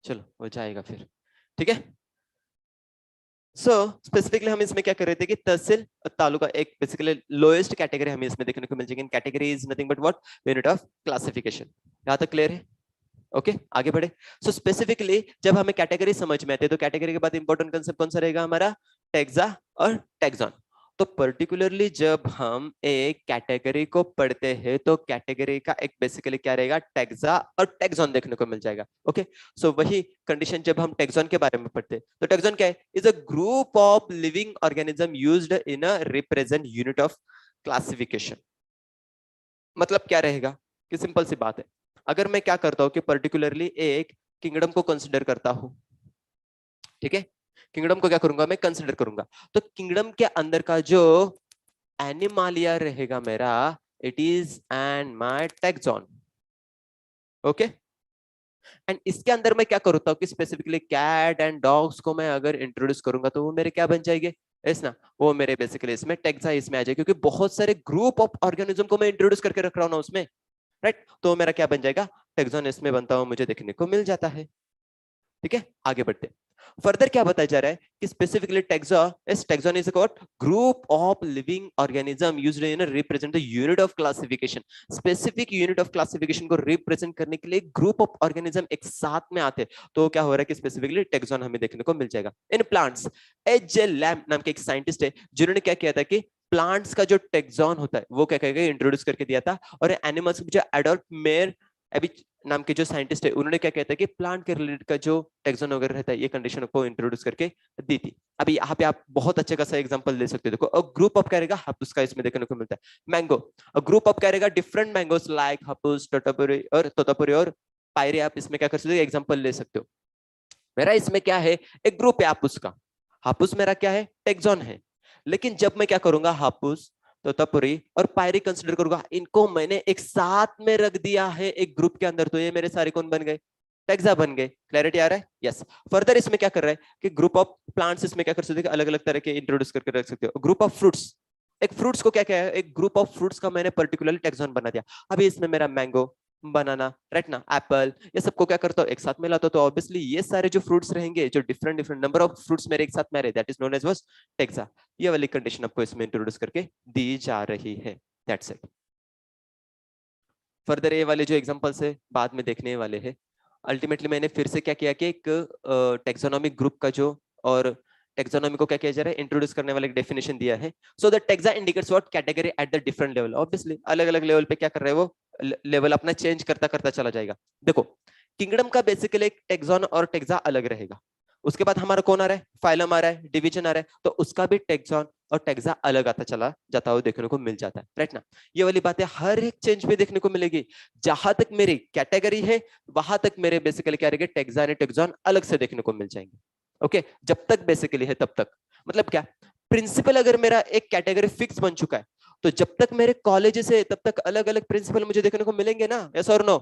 चलो हो जाएगा फिर, ठीक है। स्पेसिफिकली हम इसमें क्या कर रहे थे कि तहसील तालुका एक बेसिकली लोएस्ट कैटेगरी हमें इसमें देखने को मिल जाएगी। Category is nothing but what, unit of classification. यहां तक क्लियर है? ओके आगे बढ़े। स्पेसिफिकली जब हमें कैटेगरी समझ में आती है तो कैटेगरी के बाद इंपॉर्टेंट कंसेप्ट कौन सा रहेगा हमारा, टैक्सा और टैक्सॉन। तो पर्टिकुलरली जब हम एक कैटेगरी को पढ़ते हैं तो कैटेगरी का एक बेसिकली क्या रहेगा, टैक्सा और टैक्सॉन देखने को मिल जाएगा। ओके वही कंडीशन जब हम टैक्सॉन के बारे में पढ़ते हैं तो टैक्सॉन क्या है, is a group of living organism used in a represent unit of classification. मतलब क्या रहेगा कि सिंपल सी बात है, अगर मैं क्या करता हूं कि पर्टिकुलरली एक किंगडम को कंसिडर करता हूं, ठीक है, किंगडम को क्या करूंगा मैं कंसिडर करूंगा, तो किंगडम के अंदर का जो एनिमालिया रहेगा मेरा, it is end my taxon. Okay end इसके अंदर मैं क्या करता हूं कि स्पेसिफिकली कैट एंड डॉग्स को मैं अगर इंट्रोड्यूस करूंगा तो वो मेरे क्या बन जाएंगे, इस ना, वो मेरे बेसिकली इसमें टैक्सा इसमें आ जाएगा, क्योंकि बहुत सारे ग्रुप ऑफ ऑर्गेनिज्म को मैं इंट्रोड्यूस करके रख रहा हूं ना उसमें, राइट। तो मेरा क्या बन जाएगा, टैक्सॉन इसमें बनता हुआ मुझे देखने को मिल जाता है। ठीक है आगे बढ़ते फर्दर क्या बताया जा रहा है कि specifically taxon is what, group of living organism used in represent the unit of classification. Specific unit of classification को रिप्रेजेंट करने के लिए ग्रुप ऑफ ऑर्गेनिज्म एक साथ में आते हैं, तो क्या हो रहा है कि स्पेसिफिकली टैक्सॉन हमें देखने को मिल जाएगा। In plants, एच.जे. लैम्ब नाम के एक साइंटिस्ट है जिन्होंने क्या किया था कि प्लांट्स का जो टैक्सॉन होता है वो क्या कहेगा इंट्रोड्यूस करके दिया था, और एनिमल्स जो एडल्ट मेयर अभी नाम के जो साइंटिस्ट है उन्होंने क्या कहता है कि प्लांट के रिलेटेड का जो टैक्सॉन वगैरह रहता है ये कंडीशन को इंट्रोड्यूस करके दी थी। अभी यहाँ पे आप बहुत अच्छे खासा एग्जांपल ले सकते हो, देखो ग्रुप ऑफ क्या रहेगा, हापुस का इसमें देखने को मिलता है। मैंगो, ग्रुप ऑफ क्या रहेगा, different mangoes like Hapus, Totapuri और पायरे, आप इसमें क्या कर सकते हो एग्जांपल ले सकते हो। मेरा इसमें क्या है, एक ग्रुप है हापुस का, हापुस मेरा क्या है, टैक्सॉन है। लेकिन जब मैं क्या करूंगा, हापुस, तोतापुरी और पायरी कंसिडर करूंगा, इनको मैंने एक साथ में रख दिया है एक ग्रुप के अंदर, तो ये मेरे सारे कौन बन गए, टैक्सा बन गए। क्लैरिटी आ रहा है? यस। फर्दर इसमें क्या कर रहा है कि ग्रुप ऑफ प्लांट्स इसमें क्या कर सकते हैं, अलग अलग तरह के इंट्रोड्यूस करके रख सकते हो। ग्रुप ऑफ फ्रूट्स, एक फ्रूट्स को क्या क्या है, एक ग्रुप ऑफ फ्रूट्स का मैंने पर्टिकुलरली टैक्सॉन बना दिया। अभी इसमें मेरा मैंगो, बनाना, राइट ना, एप्पल, ये सबको क्या करता हूँ एक साथ मिलाता हूँ, तो ऑब्वियसली ये सारे जो फ्रूट्स रहेंगे, जो different different number of fruits मेरे एक साथ में रहे, दैट इज नोन एज वाज टैक्सा। ये वाली कंडीशन आपको इसमें इंट्रोड्यूस करके दी जा रही है, दैट्स इट। फर्दर ये वाले जो एग्जांपल्स है बाद में देखने वाले हैं। अल्टीमेटली मैंने फिर से क्या किया कि एक टेक्सोनॉमिक ग्रुप का जो और टेक्सोनॉमी को क्या किया जा रहा है, इंट्रोड्यूस करने वाला एक डेफिनेशन दिया है। So the taxa indicates what, category at the different level. Obviously अलग अलग लेवल पे क्या कर रहा है वो, लेवल अपना चेंज करता करता चला जाएगा। देखो किंगडम का बेसिकली एक टेक्सॉन और टैक्सा अलग रहेगा, उसके बाद हमारा कौन आ रहा है, फाइलम आ रहा है, डिवीजन आ रहा है, तो उसका भी टेक्सॉन और टैक्सा अलग आता चला जाता हुआ देखने को मिल जाता है, राइट ना। ये वाली बातें हर एक चेंज में देखने को मिलेगी। जहां तक मेरी कैटेगरी है वहां तक मेरे बेसिकली क्या रहेंगे, टैक्सा और टैक्सॉन अलग से देखने को मिल जाएंगे। ओके जब तक बेसिकली है तब तक, मतलब क्या, प्रिंसिपल अगर मेरा एक कैटेगरी फिक्स बन चुका है तो जब तक मेरे कॉलेज है तब तक अलग अलग प्रिंसिपल मुझे देखने को मिलेंगे ना, यस और नो?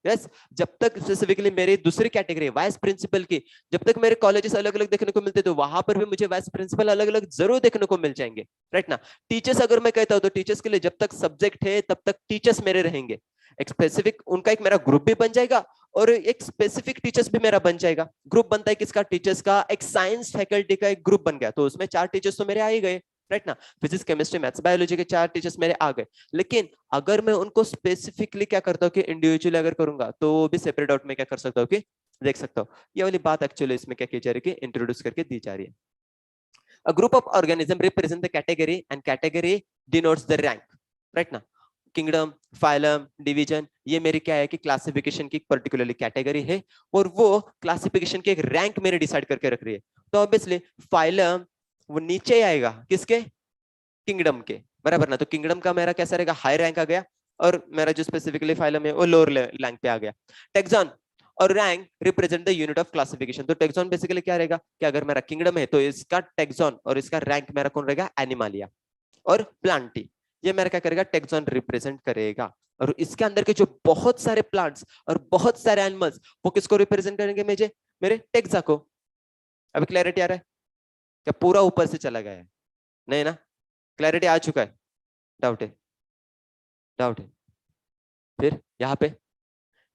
यस। जब तक स्पेसिफिकली मेरी दूसरी कैटेगरी वाइस प्रिंसिपल की, जब तक मेरे कॉलेजेस अलग अलग देखने को मिलते तो वहां पर भी मुझे वाइस प्रिंसिपल अलग अलग जरूर देखने को मिल जाएंगे, राइट ना। टीचर्स अगर मैं कहता हूं तो टीचर्स के लिए जब तक सब्जेक्ट है तब तक टीचर्स मेरे रहेंगे, एक स्पेसिफिक उनका एक मेरा ग्रुप भी बन जाएगा और एक स्पेसिफिक टीचर्स भी मेरा बन जाएगा। ग्रुप बनता है किसका, टीचर्स का। एक साइंस फैकल्टी का एक ग्रुप बन गया तो उसमें 4 टीचर्स तो मेरे आ ही गए, राइट ना। फिजिक्स केमिस्ट्री मैथ्स बायोलॉजी के 4 टीचर्स मेरे आ गए। लेकिन अगर मैं उनको स्पेसिफिकली क्या करता हूँ कि इंडिविजुअली अगर करूंगा तो भी सेपरेट आउट में क्या कर सकता हूँ कि देख सकता हूँ। ये वाली बात एक्चुअली इसमें क्या की जा रही है कि इंट्रोड्यूस करके दी जा रही है। A group of organism represent the category and category denotes the rank, right ना। किंगडम, फाइलम, डिवीजन, ये मेरी क्या है कि क्लासिफिकेशन की पर्टिकुलरली कैटेगरी है और वो क्लासिफिकेशन के एक रैंक मेरे डिसाइड करके रख रही है। तो ऑब्वियसली फाइलम वो नीचे आएगा किसके, किंगडम के, बराबर ना। तो किंगडम का मेरा कैसा रहेगा, हाई रैंक आ गया, और मेरा जो स्पेसिफिकली फाइलम है वो लोअर रैंक पे आ गया। टेक्सॉन और rank represent the unit of classification. तो टेक्सॉन बेसिकली क्या रहेगा कि अगर मेरा किंगडम है तो इसका टेक्सॉन और इसका रैंक मेरा कौन रहेगा, एनिमालिया और प्लांटी। ये मेरा क्या करेगा, टेक्सॉन रिप्रेजेंट करेगा। और इसके अंदर के जो बहुत सारे प्लांट्स और बहुत सारे एनिमल्स वो किसको रिप्रेजेंट करेंगे, मुझे, मेरे टेक्सा को। अभी क्लैरिटी आ रहा है क्या, पूरा ऊपर से चला गया है, नहीं ना? क्लैरिटी आ चुका है? डाउट है? डाउट है? फिर यहाँ पे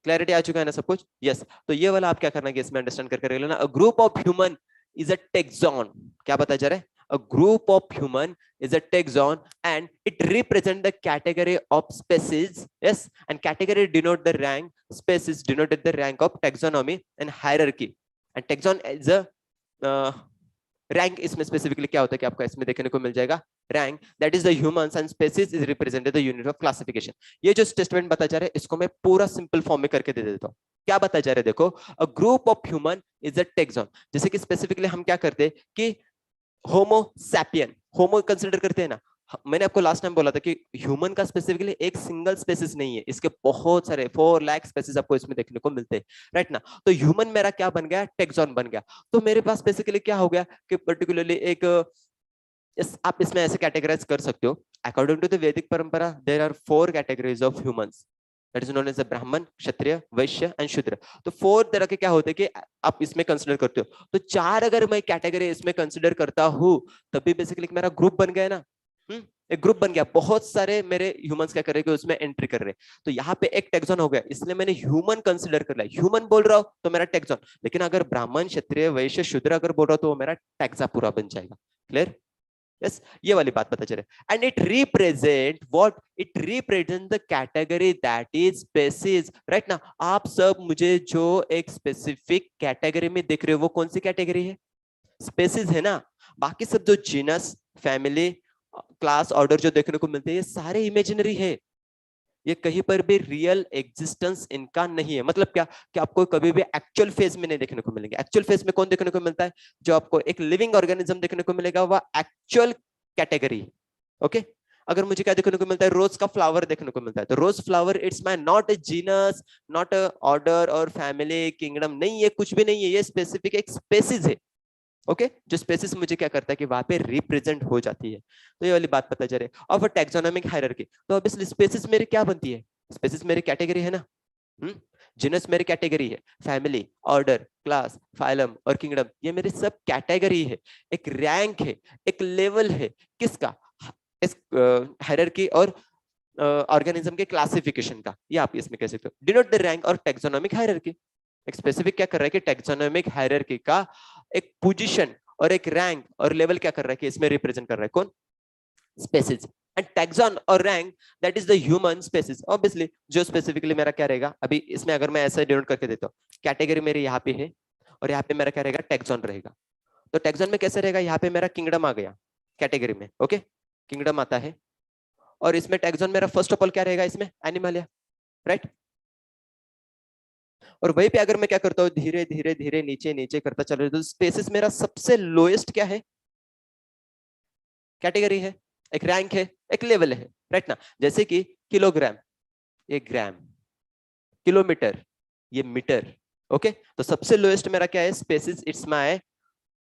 क्लैरिटी आ चुका है ना सब कुछ? यस तो ये वाला आप क्या करना है इसमें अंडरस्टैंड करके लेना। अ group of human is a tax on. क्या बताया जा रहा है? A group of human is a taxon and it represent the category of species. Yes, and category denote the rank, species denoted the rank of taxonomy and hierarchy. And taxon is a rank इसमें specifically क्या होता है कि आपको इसमें देखने को mill जाएगा rank that is the humans end species is represented the unit of classification. ये जो स्टेटमेंट बताया जा रहा है इसको मैं पूरा सिंपल फॉर्म में करके दे देता हूँ। क्या बताया जा रहा है देखो, अ group of human is a tax on. जैसे कि स्पेसिफिकली हम क्या करते हैं कि होमो सैपियन, होमो कंसिडर करते हैं ना। मैंने आपको लास्ट टाइम बोला था कि ह्यूमन का स्पेसिफिकली एक सिंगल स्पेसिस नहीं है, इसके बहुत सारे 4 लाख स्पेसिस आपको इसमें देखने को मिलते हैं, राइट ना। तो ह्यूमन मेरा क्या बन गया? टेक्सॉन बन गया। तो मेरे पास बेसिकली क्या हो गया कि पर्टिकुलरली एक आप इसमें ऐसे कैटेगराइज कर सकते हो। According to the Vedic parampara there are 4 categories of humans, that is known as the Brahmin, Kshatriya, Vysya end शूद्र। तो 4 तरह के क्या होते हैं कि आप इसमें कंसीडर करते हो। तो 4 अगर मैं कैटेगरी इसमें कंसीडर करता हूं तभी बेसिकली मेरा ग्रुप बन गया ना। एक ग्रुप बन गया, बहुत सारे मेरे ह्यूमंस क्या कर रहे हैं उसमें एंट्री कर रहे हैं। तो यहाँ पे एक टेक्सॉन हो गया, इसलिए मैंने ह्यूमन कंसीडर कर लिया। ह्यूमन बोल रहा हूं तो मेरा टेक्सॉन, लेकिन अगर ब्राह्मण, क्षत्रिय, वैश्य, शूद्र अगर बोल रहा हूं तो वो मेरा टैक्सा पूरा बन जाएगा। क्लियर? यस, ये वाली बात पता चले। End it represent what? It represent the category that is species, right ना। आप सब मुझे जो एक स्पेसिफिक कैटेगरी में देख रहे हो वो कौन सी कैटेगरी है? स्पेसीज है ना। बाकी सब जो जीनस, फैमिली, क्लास, ऑर्डर जो देखने को मिलते हैं ये सारे इमेजिनरी है। ये कहीं पर भी रियल एग्जिस्टेंस इनका नहीं है। मतलब क्या कि आपको कभी भी एक्चुअल फेज में नहीं देखने को मिलेंगे। एक्चुअल फेज में कौन देखने को मिलता है? जो आपको एक लिविंग ऑर्गेनिज्म देखने को मिलेगा वह एक्चुअल कैटेगरी। ओके, अगर मुझे क्या देखने को मिलता है? रोज का फ्लावर देखने को मिलता है। तो rose flower it's my not a genus, not a order और फैमिली किंगडम, नहीं ये कुछ भी नहीं है, ये स्पेसिफिक एक स्पेसिस है। ओके, जो स्पेसिस मुझे क्या करता है कि वहां पे रिप्रेजेंट हो जाती है। तो ये वाली बात पता चले। और टैक्सोनॉमिक हायरार्की, तो ऑब्वियसली स्पेसिस मेरी क्या बनती है? स्पेसिस मेरी कैटेगरी है ना। जीनस मेरी कैटेगरी है, फैमिली, ऑर्डर, क्लास, फाइलम और किंगडम ये मेरी सब कैटेगरी है। एक रैंक है, एक लेवल है, किसका? इस हायरार्की और ऑर्गेनिज्म के क्लासिफिकेशन का। ये आप इसमें कह सकते हो डिनोट द रैंक और टैक्सोनॉमिक हायरार्की। एक स्पेसिफिक क्या कर रहा है कि टैक्सोनॉमिक हायरार्की का एक पोजीशन और एक रैंक और लेवल क्या कर रहा है कि इसमें रिप्रेजेंट कर रहा है कौन? स्पेसिस। एंड टैक्सॉन और rank that is the human species. Obviously जो स्पेसिफिकली मेरा क्या रहेगा, अभी इसमें अगर मैं ऐसा डिनोट करके देता हूँ, कैटेगरी मेरी यहाँ पे है और यहाँ पे मेरा क्या रहेगा? टैक्सॉन रहेगा। तो टैक्सॉन में कैसे रहेगा? यहाँ पे मेरा किंगडम आ गया कैटेगरी में। ओके, किंगडम आता है और इसमें टैक्सॉन मेरा फर्स्ट ऑफ ऑल क्या रहेगा? इसमें एनिमल, राइट। और वहीं पे अगर मैं क्या करता हूँ, धीरे धीरे धीरे नीचे नीचे करता चल रहा, तो स्पेसिस मेरा सबसे लोएस्ट क्या है? कैटेगरी है, एक रैंक है, एक लेवल है, राइट ना। जैसे कि किलोग्राम, ये ग्राम, किलोमीटर, ये मीटर। ओके, तो सबसे लोएस्ट मेरा क्या है? Species, it's my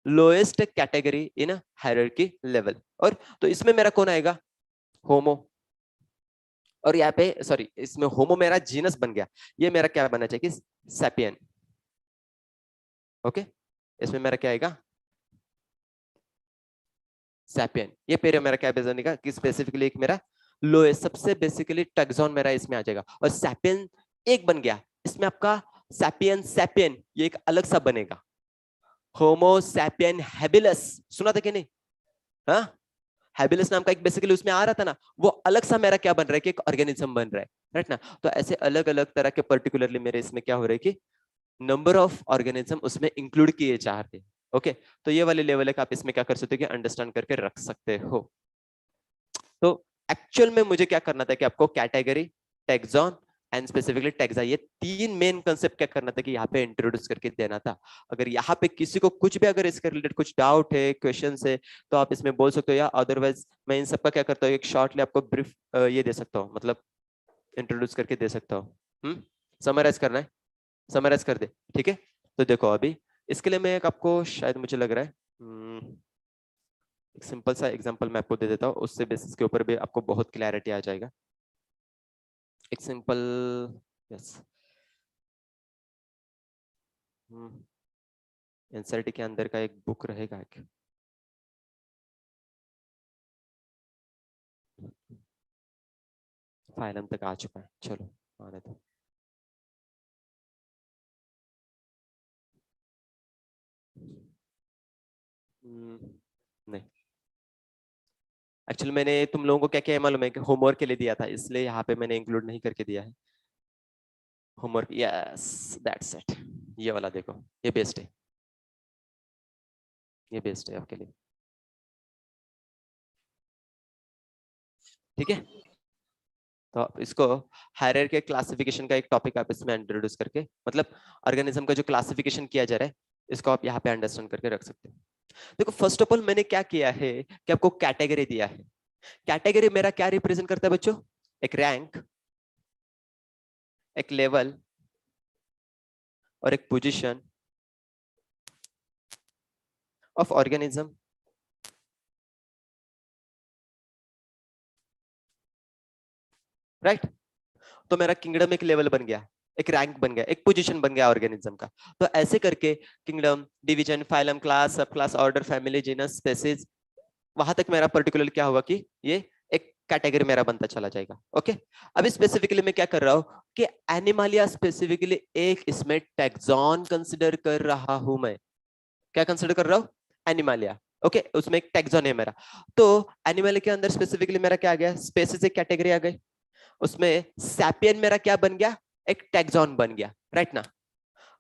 lowest category in hierarchy level. और तो इसमें मेरा कौन आएगा? होमो। और यहाँ पे सॉरी, इसमें होमो मेरा जीनस बन गया, ये मेरा क्या बनना चाहिए कि सैपियन। ओके, इसमें मेरा क्या आएगा? सैपियन। ये पेड़ मेरा क्या बनेगा कि स्पेसिफिकली एक मेरा लोएस्ट, सबसे बेसिकली टैक्सॉन मेरा इसमें आ जाएगा। और सैपियन एक बन गया, इसमें आपका सैपियन सैपियन ये एक अलग सा बनेगा। होमो सैपियन हैबिलस, सुना था कि नहीं? हाँ, हैबिलस नाम का एक बेसिकली उसमें आ रहा था ना, वो अलग सा मेरा क्या बन रहा है कि एक ऑर्गेनिज्म बन रहा है, राइट ना। तो ऐसे अलग अलग तरह के पर्टिकुलरली मेरे इसमें क्या हो रहा है कि नंबर ऑफ ऑर्गेनिज्म उसमें इंक्लूड किए जा रहे हैं। ओके, तो ये वाले लेवल है कि आप इसमें क्या कर सकते हो कि अंडरस्टैंड करके रख सकते हो। तो एक्चुअल में मुझे क्या करना था कि आपको category, taxon end specifically taxa, ये 3 मेन कंसेप्ट क्या करना था कि यहाँ पे इंट्रोड्यूस करके देना था। अगर यहाँ पे किसी को कुछ भी अगर इसके रिलेटेड कुछ डाउट है, क्वेश्चन है, तो आप इसमें बोल सकते हो, या अदरवाइज मैं इन सबका क्या करता हूँ एक शॉर्टली आपको ब्रीफ ये दे सकता हूँ, मतलब इंट्रोड्यूस करके दे सकता हूँ। समराइज करना है, समराइज कर दे, ठीक है। तो देखो अभी इसके लिए मैं एक आपको शायद मुझे लग रहा है एक सिंपल सा एग्जांपल मैं आपको दे देता हूँ, उससे बेसिस के ऊपर भी आपको बहुत क्लैरिटी आ जाएगा। एक सिंपल, यस, एनसीईआरटी के अंदर का एक बुक रहेगा एक, फाइल हम तक आ चुका है, चलो आने दो। नहीं, एक्चुअली मैंने तुम लोगों को क्या क्या है मालूम है कि होमवर्क के लिए दिया था, इसलिए यहाँ पे मैंने इंक्लूड नहीं करके दिया है होमवर्क। Yes, that's it. ये वाला देखो, ये बेस्ट है, ये बेस्ट है आपके लिए। ठीक है, तो आप इसको हायरार्की क्लासिफिकेशन का एक टॉपिक आप इसमें इंट्रोड्यूस करके, मतलब ऑर्गेनिज्म का जो क्लासिफिकेशन किया जा रहा है, इसको आप यहाँ पे अंडरस्टैंड करके रख सकते हैं। देखो फर्स्ट ऑफ ऑल मैंने क्या किया है कि आपको कैटेगरी दिया है। कैटेगरी मेरा क्या रिप्रेजेंट करता है बच्चों? एक रैंक, एक लेवल और एक पोजीशन ऑफ ऑर्गेनिज्म। राइट, तो मेरा किंगडम एक लेवल बन गया, एक रैंक बन गया, एक पोजीशन बन गया ऑर्गेनिज्म का। तो ऐसे करके kingdom, division, phylum, class, sub class, order, family, genus, species, वहां तक मेरा पर्टिकुलर क्या होगा कि ये एक कैटेगरी मेरा बनता चला जाएगा। ओके, अभी स्पेसिफिकली मैं क्या कर रहा हूं कि एनिमालिया स्पेसिफिकली एक इसमें टैक्सॉन कंसिडर कर रहा हूं मैं। क्या कंसिडर कर रहा हूं? एनिमालिया। ओके, उसमें एक टैक्सॉन है मेरा। तो एनिमल के अंदर स्पेसिफिकली मेरा क्या आ गया? स्पेसीज एक कैटेगरी आ गई, उसमें सैपियन मेरा क्या बन गया? एक टैक्सॉन बन गया, राइट ना।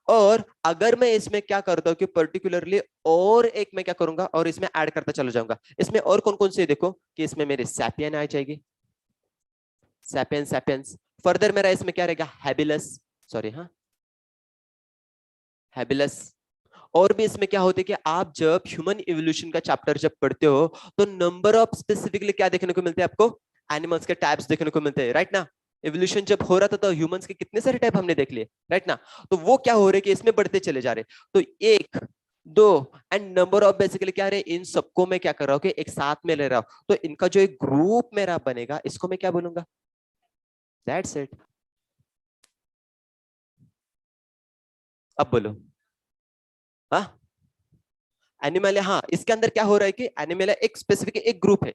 और अगर मैं इसमें क्या करता हूं कि पर्टिकुलरली और एक मैं क्या करूंगा और इसमें ऐड करता चला जाऊंगा, इसमें और कौन कौन से देखो कि इसमें मेरी सैपियन आ जाएगी, सैपियन सैपियंस। फर्दर मेरा इसमें क्या रहेगा? हैबिलस, सॉरी हाँ, हैबिलस। और भी इसमें क्या होता है कि आप जब ह्यूमन इवोल्यूशन का चैप्टर जब पढ़ते हो तो नंबर ऑफ स्पेसिफिकली क्या देखने को मिलते हैं आपको? एनिमल्स के टाइप्स देखने को मिलते हैं, राइट ना। इवोल्यूशन जब हो रहा था तो ह्यूमंस के कितने सारे टाइप हमने देख लिए, राइट ना। तो वो क्या हो रहे कि इसमें बढ़ते चले जा रहे। तो एक, दो एंड नंबर ऑफ बेसिकली क्या रहे, इन सबको मैं क्या कर रहा हूँ कि एक साथ में ले रहा हूं, तो इनका जो एक ग्रुप मेरा बनेगा इसको मैं क्या बोलूंगा? That's it. अब बोलो। हाँ, एनिमल, हाँ इसके अंदर क्या हो रहा है कि एनिमल एक स्पेसिफिक एक ग्रुप है,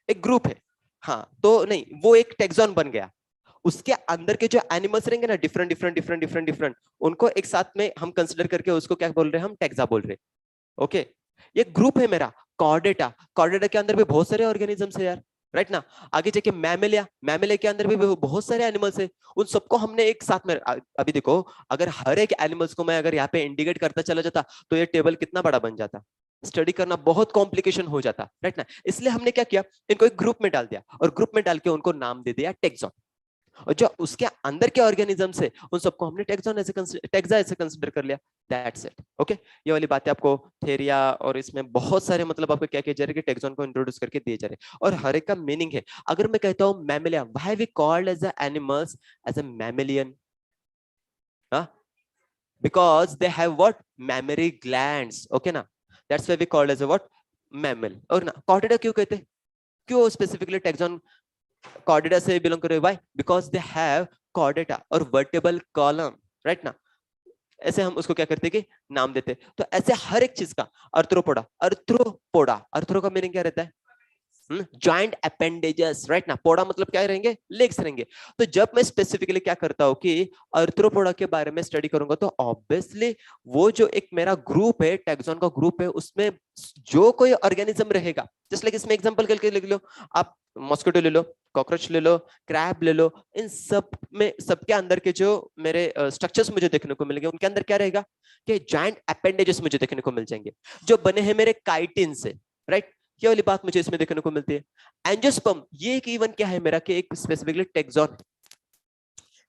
एक ग्रुप है। हाँ तो नहीं, वो एक टेक्सॉन बन गया। उसके अंदर के जो एनिमल्स रहेंगे ना, different different different different different, उनको एक साथ में हम कंसिडर करके उसको क्या बोल रहे हैं? हम टेक्सा बोल रहे हैं। ओके, ये ग्रुप है मेरा कॉर्डेटा। कॉर्डेटा के अंदर भी बहुत सारे ऑर्गेनिजम्स है यार, राइट ना। आगे जाके मैमेलिया, मैमेलिया के अंदर भी बहुत सारे एनिमल्स है, उन सबको हमने एक साथ में अभी देखो, अगर हर एक एनिमल्स को मैं अगर यहाँ पे इंडिकेट करता चला जाता तो ये टेबल कितना बड़ा बन जाता, स्टडी करना बहुत कॉम्प्लिकेशन हो जाता, राइट ना। इसलिए हमने क्या किया, इनको एक ग्रुप में डाल दिया और ग्रुप में डाल के उनको नाम दे दिया टेक्सॉन। और जो उसके अंदर के ऑर्गेनिजम्स है उन सबको हमने टेक्सॉन ऐसे टेक्सा ऐसे कंसीडर कर लिया। That's it. ओके, ये वाली बातें आपको थेरिया और इसमें बहुत सारे मतलब आपको क्या किया जा रहा है कि टेक्सॉन को इंट्रोड्यूस करके दिए जा रहे हैं और हर एक का मीनिंग है। अगर मैं कहता हूं Mammalia, why we called as a animals as a mammalian? Because they have what? Mammary glands. Okay ना, that's why we called as a what? Mammal. और ना कॉर्डेटा क्यों कहते हैं? क्यों स्पेसिफिकली टेक्सॉन कॉर्डेटा से बिलोंग कर रहे? Why? Because they have Chordata और वर्टेबल कॉलम, राइट ना। ऐसे हम उसको क्या करते हैं कि नाम देते हैं। तो ऐसे हर एक चीज का अर्थ्रोपोडा, अर्थ्रोपोडा, अर्थ्रो का मीनिंग क्या रहता है? जॉइंट अपेंडेजेस, राइट ना। पोडा मतलब क्या रहेंगे? लेग्स रहेंगे। तो जब मैं स्पेसिफिकली क्या करता हूं कि अर्थ्रोपोडा के बारे में स्टडी करूंगा तो ऑब्वियसली वो जो एक मेरा ग्रुप है, टैक्सॉन का ग्रुप है, उसमें जो कोई ऑर्गेनिज्म रहेगा, जस्ट लाइक इसमें एग्जांपल करके लिख लो आप, मॉस्किटो ले लो, कॉकरोच ले लो, क्रैब ले लो, इन सब में सबके अंदर के जो मेरे स्ट्रक्चर्स मुझे देखने को मिलेंगे, उनके अंदर क्या रहेगा कि जॉइंट अपेंडेजेस मुझे देखने को मिल जाएंगे जो बने हैं मेरे काइटिन से, राइट। ये वाली बात मुझे इसमें देखने को मिलती है। एंजियोस्पर्म, ये एक इवन क्या है मेरा कि एक स्पेसिफिकली टेक्सॉन।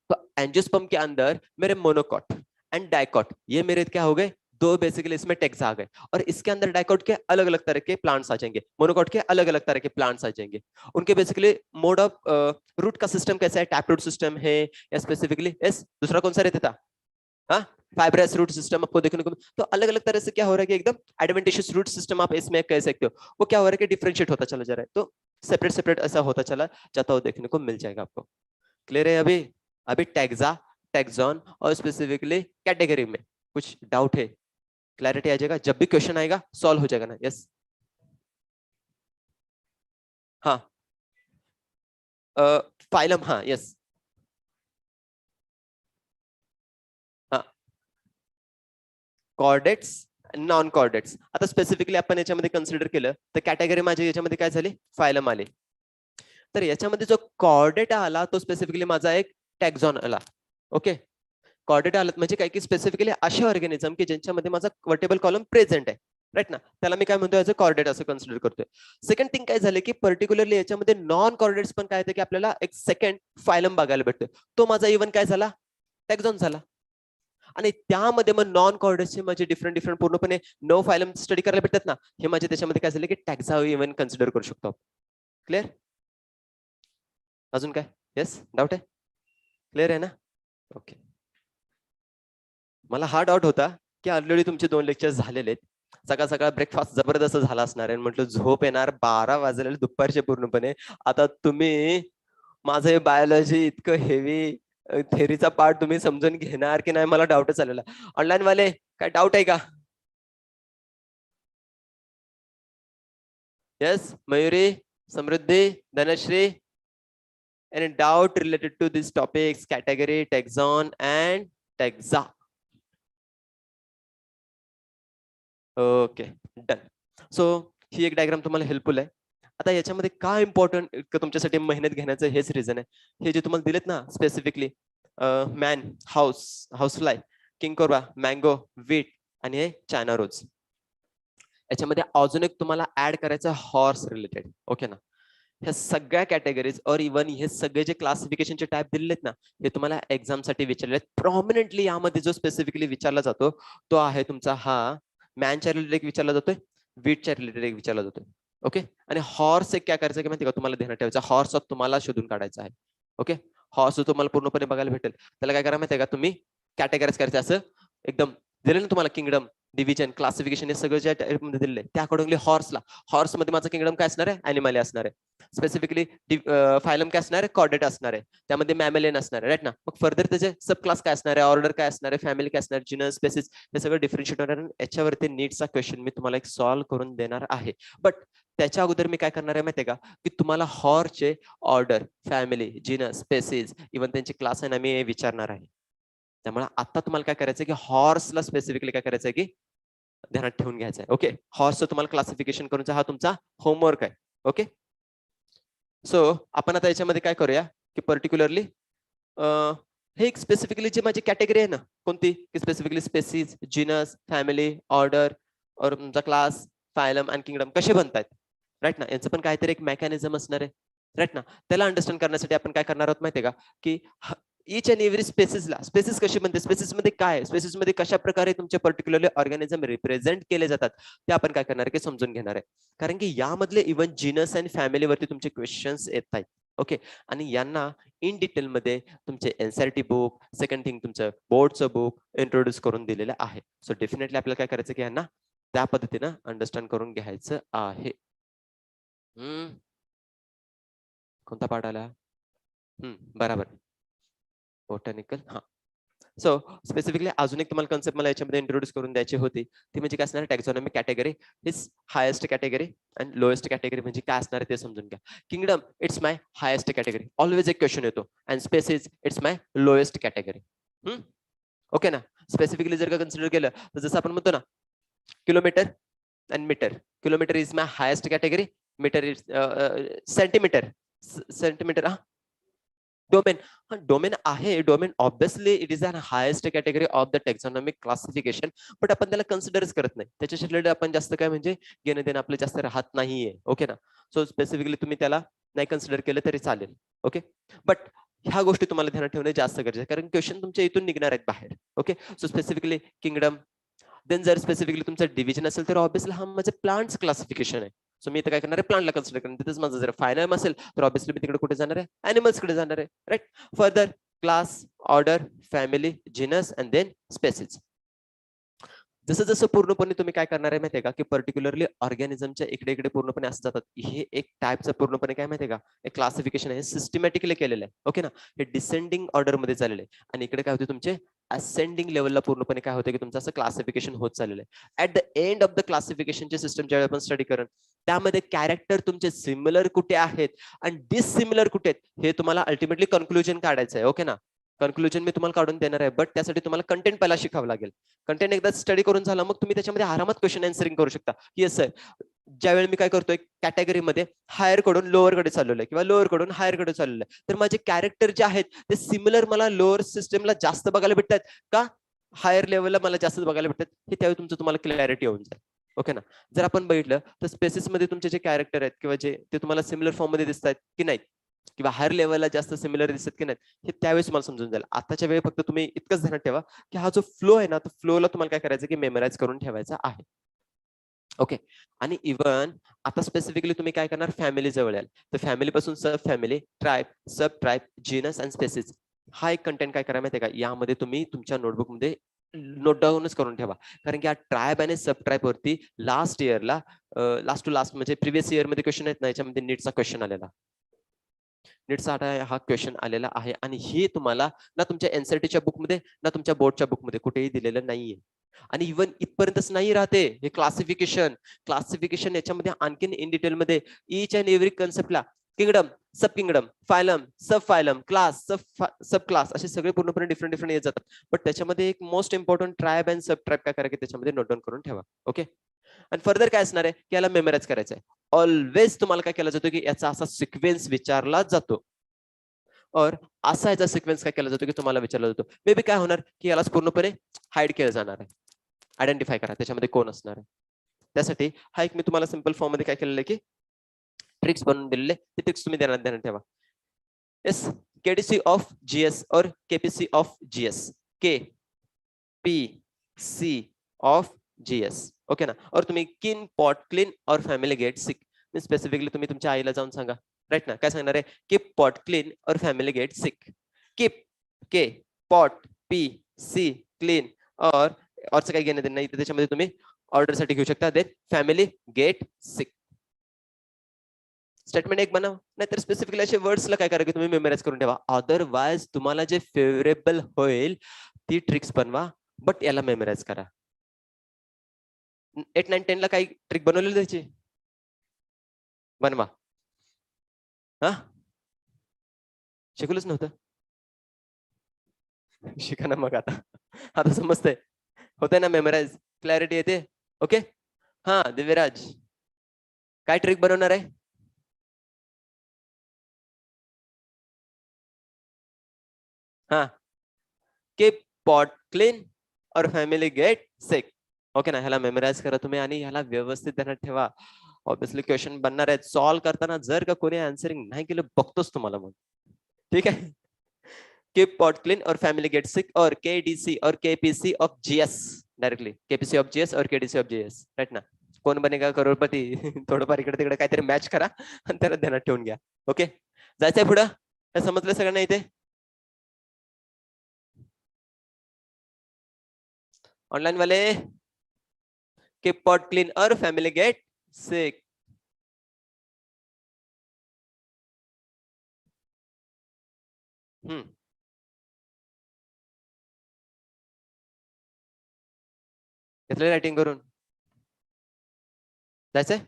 तो एंजियोस्पर्म के अंदर मेरे मोनोकॉट एंड डाइकॉट, ये मेरे क्या हो गए? दो बेसिकली इसमें टेक्स आ गए। और इसके अंदर डाइकॉट के अलग अलग तरह के प्लांट्स आ जाएंगे, मोनोकॉट के अलग अलग तरह के प्लांट्स आ जाएंगे। उनके बेसिकली मोड ऑफ रूट का सिस्टम कैसा है? टैप रूट सिस्टम है या स्पेसिफिकली यस, दूसरा कौन सा रहता था? हाँ, फाइब्रस रूट सिस्टम आपको देखने को तो अलग अलग तरह से क्या हो रहा है कि एकदम एडवेंटिशियस रूट सिस्टम आप इसमें कह सकते हो। वो क्या हो रहा है कि डिफरेंशिएट होता चला जा रहा है, तो सेपरेट सेपरेट ऐसा होता चला जाता हो देखने को मिल जाएगा आपको। क्लियर है अभी? अभी टैक्सा, टैक्सॉन और स्पेसिफिकली कैटेगरी में कुछ डाउट है? क्लैरिटी आ जाएगा, जब भी क्वेश्चन आएगा सॉल्व हो जाएगा ना। यस, हाँ, फाइलम, हाँ यस, हाँ, कॉर्डेट्स नॉन कॉर्डेट्स. आता स्पेसिफिकली आपण याच्यामध्ये कन्सिडर केलं तर कॅटेगरी माझी याच्यामध्ये काय झाली, फायलम आले. तर याच्यामध्ये जो कॉर्डेट आला तो स्पेसिफिकली माझा एक टॅक्झॉन आला. ओके, कॉर्डेट आला म्हणजे काय की स्पेसिफिकली असे ऑर्गॅनिझम की ज्यांच्यामध्ये माझा वर्टेबल कॉलम प्रेझेंट आहे, राईट ना, त्याला मी काय म्हणतो ऍज अ कॉर्डेट असं कन्सिडर करतोय. सेकंड थिंग काय झालं की पर्टिक्युलरली याच्यामध्ये नॉन कॉर्डेट्स पण काय येतं की आपल्याला एक सेकंड फायलम बघायला भेटतो, तो माझा इव्हन काय झाला, टॅक्झॉन झाला. आणि त्यामध्ये मग नॉन कॉर्डेट्सचे माझे डिफरंट पूर्णपणे नो फायलम स्टडी करायला भेटतात ना, हे माझे त्याच्यामध्ये काय झालं की टॅक्झा इव्हन कन्सिडर करू शकतो. क्लिअर? अजून काय? येस, डाऊट आहे? क्लिअर आहे ना? ओके. मला हा डाऊट होता की ऑलरेडी तुमचे 2 लेक्चर झालेले आहेत, सकाळ सकाळ ब्रेकफास्ट जबरदस्त झाला असणार आहे, म्हटलं झोप येणार, 12 वाजलेले दुपारचे पूर्णपणे. आता तुम्ही माझं हे बायोलॉजी इतकं हेवी थेअरीचा पार्ट तुम्ही समजून घेणार की नाही मला डाऊटच आलेला. ऑनलाईन वाले काय डाऊट आहे का? Yes, Mayuri, Samruddhi, Dhanashree, any doubt related to these topics, category, taxon and taxa? Okay, done. So ही एक डायग्राम तुम्हाला हेल्पफुल आहे. आता याच्यामध्ये काय इम्पॉर्टंट तुमच्यासाठी मेहनत घेण्याचं हेच रिझन आहे. हे जे तुम्हाला दिलेत ना specifically, man, house, housefly, king cobra, mango, wheat आणि हे चायना रोज. याच्यामध्ये अजून एक तुम्हाला ऍड करायचं हॉर्स रिलेटेड. ओके ना, ह्या सगळ्या कॅटेगरीज और इव्हन हे सगळे जे क्लासिफिकेशनचे टाइप दिलेले आहेत ना, हे तुम्हाला एक्झाम साठी विचारले आहेत. प्रॉमिनंटली यामध्ये जो स्पेसिफिकली विचारला जातो तो आहे तुमचा हा मॅनच्या रिलेटेड एक विचारला जातोय, वीटच्या रिलेटेड एक विचारला जातोय. ओके, आणि हॉर्स एक काय करायचं की माहिती का, तुम्हाला ध्यानात ठेवायचं, हॉर्स तुम्हाला शोधून काढायचा आहे. ओके, हॉर्स तुम्हाला पूर्णपणे बघायला भेटेल, त्याला काय करा माहिती का, तुम्ही कॅटेगराईज करायचं असं एकदम दिलेलं ना तुम्हाला, किंगडम, डिव्हिजन, क्लासिफिकेशन हे सगळं ज्या टाइपमध्ये दिलेलं आहे त्या अकॉर्डिंगली हॉर्सला, हॉर्स मध्ये माझं किंगडम काय असणार आहे, अॅनिमल असणार आहे. स्पेसिफिकली फायलम काय असणार आहे, कॉर्डेट असणार आहे, त्यामध्ये मॅमेलियन असणार आहे, राईट ना. मग फर्दर त्याचे सब क्लास काय असणार आहे, ऑर्डर काय असणार आहे, फॅमिली काय असणार, जिनस, स्पेसिस, हे सगळं डिफरन्शिएट होणार आहे. याच्यावरती नीटचा क्वेश्चन मी तुम्हाला एक सॉल्व्ह करून देणार आहे. बट त्याच्या अगोदर मी काय करणार आहे माहितीये का, की तुम्हाला हॉर्सचे ऑर्डर, फॅमिली, जिनस, स्पेसिस, इव्हन त्यांचे क्लास आहे ना मी विचारणार आहे. त्यामुळे आता तुम्हाला काय करायचं की हॉर्सला स्पेसिफिकली काय करायचं की ध्यानात ठेवून घ्यायचं आहे. ओके, हॉर्सचं तुम्हाला क्लासिफिकेशन करून हा तुमचा होमवर्क आहे. ओके, सो आपण आता याच्यामध्ये काय करूया की पर्टिक्युलरली हे एक स्पेसिफिकली जे माझी कॅटेगरी आहे ना, कोणती की स्पेसिफिकली स्पेसिस, जिनस, फॅमिली, ऑर्डर और तुमचा क्लास, फायलम आणि किंगडम कसे बनतात, राईट ना, यांचं पण काहीतरी एक मेकॅनिझम असणार आहे, राईट ना. त्याला अंडरस्टँड करण्यासाठी आपण काय करणार आहोत माहितीये का, की इच अँड एव्हरी स्पेसिसला, स्पेसिस कशी बनते, स्पेसिस मध्ये काय, स्पेसिस मध्ये कशा प्रकारे तुमचे पर्टिक्युलरली ऑर्गॅनिझम रिप्रेझेंट केले जातात, ते आपण काय करणार आहे की समजून घेणार आहे. कारण की यामधले इव्हन जिनस आणि फॅमिलीवरती तुमचे क्वेश्चन्स येत आहेत. ओके, आणि यांना इन डिटेल मध्ये तुमचे एनसीईआरटी बुक, सेकंड थिंग तुमचं बोर्डचं बुक इंट्रोड्यूस करून दिलेलं आहे. सो डेफिनेटली आपल्याला काय करायचं की यांना त्या पद्धतीनं अंडरस्टँड करून घ्यायचं आहे. कोणता पार्ट आला? बरोबर, बोटॅनिकल. हा, सो स्पेसिफिकली अजून एक तुम्हाला कन्सेप्ट मला याच्यामध्ये इंट्रोड्यूस करून द्यायची होती, ती म्हणजे काय असणार, taxonomy category is highest category and lowest category म्हणजे काय असणार आहे ते समजून घ्या. Kingdom it's my highest category, always एक क्वेश्चन येतो, and species it's my lowest category. Okay ना. स्पेसिफिकली जर का कन्सिडर केलं तर जसं आपण म्हणतो ना, kilometre and metre, kilometre is my highest category, metre is centimetre, centimetre हा डोमेन, डोमेन आहे, domain obviously it is an highest category of the टेक्झॉनॉमिक classification, but आपण त्याला कन्सिडरच करत नाही, त्याच्याशी रिलेटेड आपण जास्त काय म्हणजे घेणं देणं आपलं जास्त राहत नाहीये. ओके ना, सो स्पेसिफिकली तुम्ही त्याला नाही कन्सिडर केलं तरी चालेल. ओके, बट ह्या गोष्टी तुम्हाला ध्यानात ठेवणे जास्त गरजेचं आहे, कारण क्वेश्चन तुमच्या इथून निघणार आहेत बाहेर. Okay, so specifically kingdom, then जर स्पेसिफिकली तुमचं डिव्हिजन असेल तर ऑब्विसली हा माझं प्लांट्स क्लासिफिकेशन आहे. सो मी इथं काय करणार आहे, प्लांटला कन्सिडर करणार, तिथेच माझं जर फायनल असेल तर ऑब्विसली मी तिकडे कुठे जाणार आहे, अॅनिमल्स कडे जाणार आहे, right. Further class, order, family, genus and then species. जसं जसं पूर्णपणे तुम्ही काय करणार आहे माहितीये का, की पर्टिक्युलरली ऑर्गॅनिझमच्या इकडे इकडे पूर्णपणे असं जातात. हे एक टाइपचं पूर्णपणे काय माहितीये का, एक क्लासिफिकेशन आहे, सिस्टमॅटिकली केलेलं आहे. ओके ना, हे डिसेंडिंग ऑर्डर मध्ये चाललेलं आहे, आणि इकडे काय होते तुमचे असेंडिंग लेवलला पूर्णपणे काय होतं की तुमचं असं क्लासिफिकेशन होत चाललेलं आहे. At the end of the क्लासिफिकेशनचे सिस्टम ज्यावेळी आपण स्टडी करून त्यामध्ये कॅरेक्टर तुमचे सिमिलर कुठे आहेत आणि डिसिमिलर कुठे आहेत हे तुम्हाला अल्टिमेटली कन्क्लुजन काढायचं आहे. ओके ना, कन्क्लुजन मी तुम्हाला काढून देणार आहे, बट त्यासाठी तुम्हाला कंटेंट पहिला शिकावं लागेल. कंटेंट एकदा स्टडी करून झाला मग तुम्ही त्याच्यामध्ये आरामात क्वेश्चन आन्सरिंग करू शकता. येस सर, ज्यावेळी मी काय करतोय कॅटेगरीमध्ये हायर कडून लोअर कडे चाललेलं आहे किंवा लोअर कडून हायर कडे चाललेलं आहे, तर माझे कॅरेक्टर जे आहेत ते सिमिलर मला लोअर सिस्टमला जास्त बघायला भेटतात का हायर लेवलला मला जास्त बघायला भेटतात, हे त्यावेळी तुमचं तुम्हाला क्लॅरिटी होऊन जाईल. ओके ना. जर आपण बघितलं तर स्पेसिस मध्ये तुमचे जे कॅरेक्टर आहेत किंवा जे ते तुम्हाला सिमिलर फॉर्म मध्ये दिसतात की नाही किंवा हायर लेवलला जास्त सिमिलर दिसत की नाही, हे त्यावेळेस मला समजून जाईल. आताच्या वेळी फक्त तुम्ही इतकंच ध्यानात ठेवा की हा जो फ्लो आहे ना, तो फ्लोला तुम्हाला काय करायचं की मेमराईज करून ठेवायचा आहे. ओके. आणि इव्हन आता स्पेसिफिकली तुम्ही काय करणार, फॅमिली जवळ याल तर फॅमिली पासून सब फॅमिली, ट्राईब, सब ट्राईब, जीनस आणि स्पेसिस, हा एक कंटेंट काय करा माहितीये का, यामध्ये तुम्ही तुमच्या नोटबुक मध्ये नोट डाऊनच करून ठेवा. कारण की या ट्राईब आणि सब ट्राईब वरती लास्ट इयरला लास्ट टू लास्ट म्हणजे प्रिव्हियस इयर मध्ये क्वेश्चन आहेत ना, याच्यामध्ये नीटचा क्वेश्चन आलेला. नीटचा हा क्वेश्चन आलेला आहे आणि हे तुम्हाला ना तुमच्या एनसीईआरटीच्या बुकमध्ये ना तुमच्या बोर्डच्या बुकमध्ये कुठेही दिलेलं नाहीये. आणि इव्हन इथपर्यंतच नाही राहते हे क्लासिफिकेशन याच्यामध्ये आणखीन इन डिटेल मध्ये इच अँड एव्हरी कन्सेप्टला kingdom, sub kingdom, phylum, sub phylum, class, sub class असे सगळे पूर्णपणे डिफरंट येत जातात. बट त्याच्यामध्ये एक most important tribe and sub tribe काय करा की त्याच्यामध्ये नोट डाऊन करून ठेवा. ओके. आणि फर्दर काय असणार आहे की याला मेमराईज करायचं आहे. ऑलवेज तुम्हाला काय केला जातो की याचा असा सिक्वेन्स विचारला जातो. और असा याचा सिक्वेन्स काय केला जातो की तुम्हाला विचारला जातो. मे बी काय होणार की याला पूर्णपणे हाईड केलं जाणार आहे. आयडेंटिफाय करा त्याच्यामध्ये कोण असणार आहे. त्यासाठी हा एक मी तुम्हाला सिंपल फॉर्म मध्ये काय केलेलं आहे की ट्रिक्स बनवून दिलेले, ते ट्रिक्स तुम्ही ध्यानात ठेवा. येस, केडीसी ऑफ जीएस और KPC of GS, K P C of GS. Okay ना. और तुम्ही किन, पॉट, क्लीन और फॅमिली गेट सिक, स्पेसिफिकली तुम्ही तुमच्या आईला जाऊन सांगा. राईट ना. काय सांगणार आहे, कीप पॉट क्लीन और फॅमिली गेट सिक. कीप के पॉट पी सी क्लीन और काही घेणं देणं नाही, त्याच्यामध्ये तुम्ही ऑर्डर साठी घेऊ शकता. Then family get sick. Statement एक बनवा, नाहीतर स्पेसिफिकली असे वर्ड्सला काय करा की तुम्ही मेमराईज करून ठेवा. अदरवाइज तुम्हाला जे फेवरेबल होईल ती ट्रिक्स बनवा, बट याला मेमराईज करा. 8, 9, 10 ला काही ट्रिक बनवलेली त्याची बनवा. हा, शिकवलंच नव्हतं, शिका ना मग. आता समजतंय, होतंय ना मेमराईज, क्लॅरिटी येते. ओके. हा दिव्यराज, काय ट्रिक बनवणार आहे. हा, कीप पॉट क्लीन और फॅमिली गेट सिक. ओके ना. ह्याला मेमराईज करा तुम्ही आणि ह्याला व्यवस्थित ध्यानात ठेवा. ऑब्विसली क्वेश्चन बनणार आहेत, सॉल्व्ह करताना जर का कोणी आन्सरिंग नाही केलं बघतोच तुम्हाला मग. ठीक आहे. कीप पॉट क्लीन और फॅमिली गेट सिक और केडीसी और KPC of GS, directly KPC of GS और केडीसी ऑफ जीएस. राईट ना. कोण बनेगा करोडपती, थोडंफार इकडे तिकडे काहीतरी मॅच करा आणि त्याला ध्यानात ठेवून घ्या. ओके. जायचंय पुढं, हे समजलं सगळ्यांना इथे. ऑनलाइन वाले, कीप पॉट क्लीन और फॅमिली गेट सिक. घेतलं रायटिंग करून, जायचंय.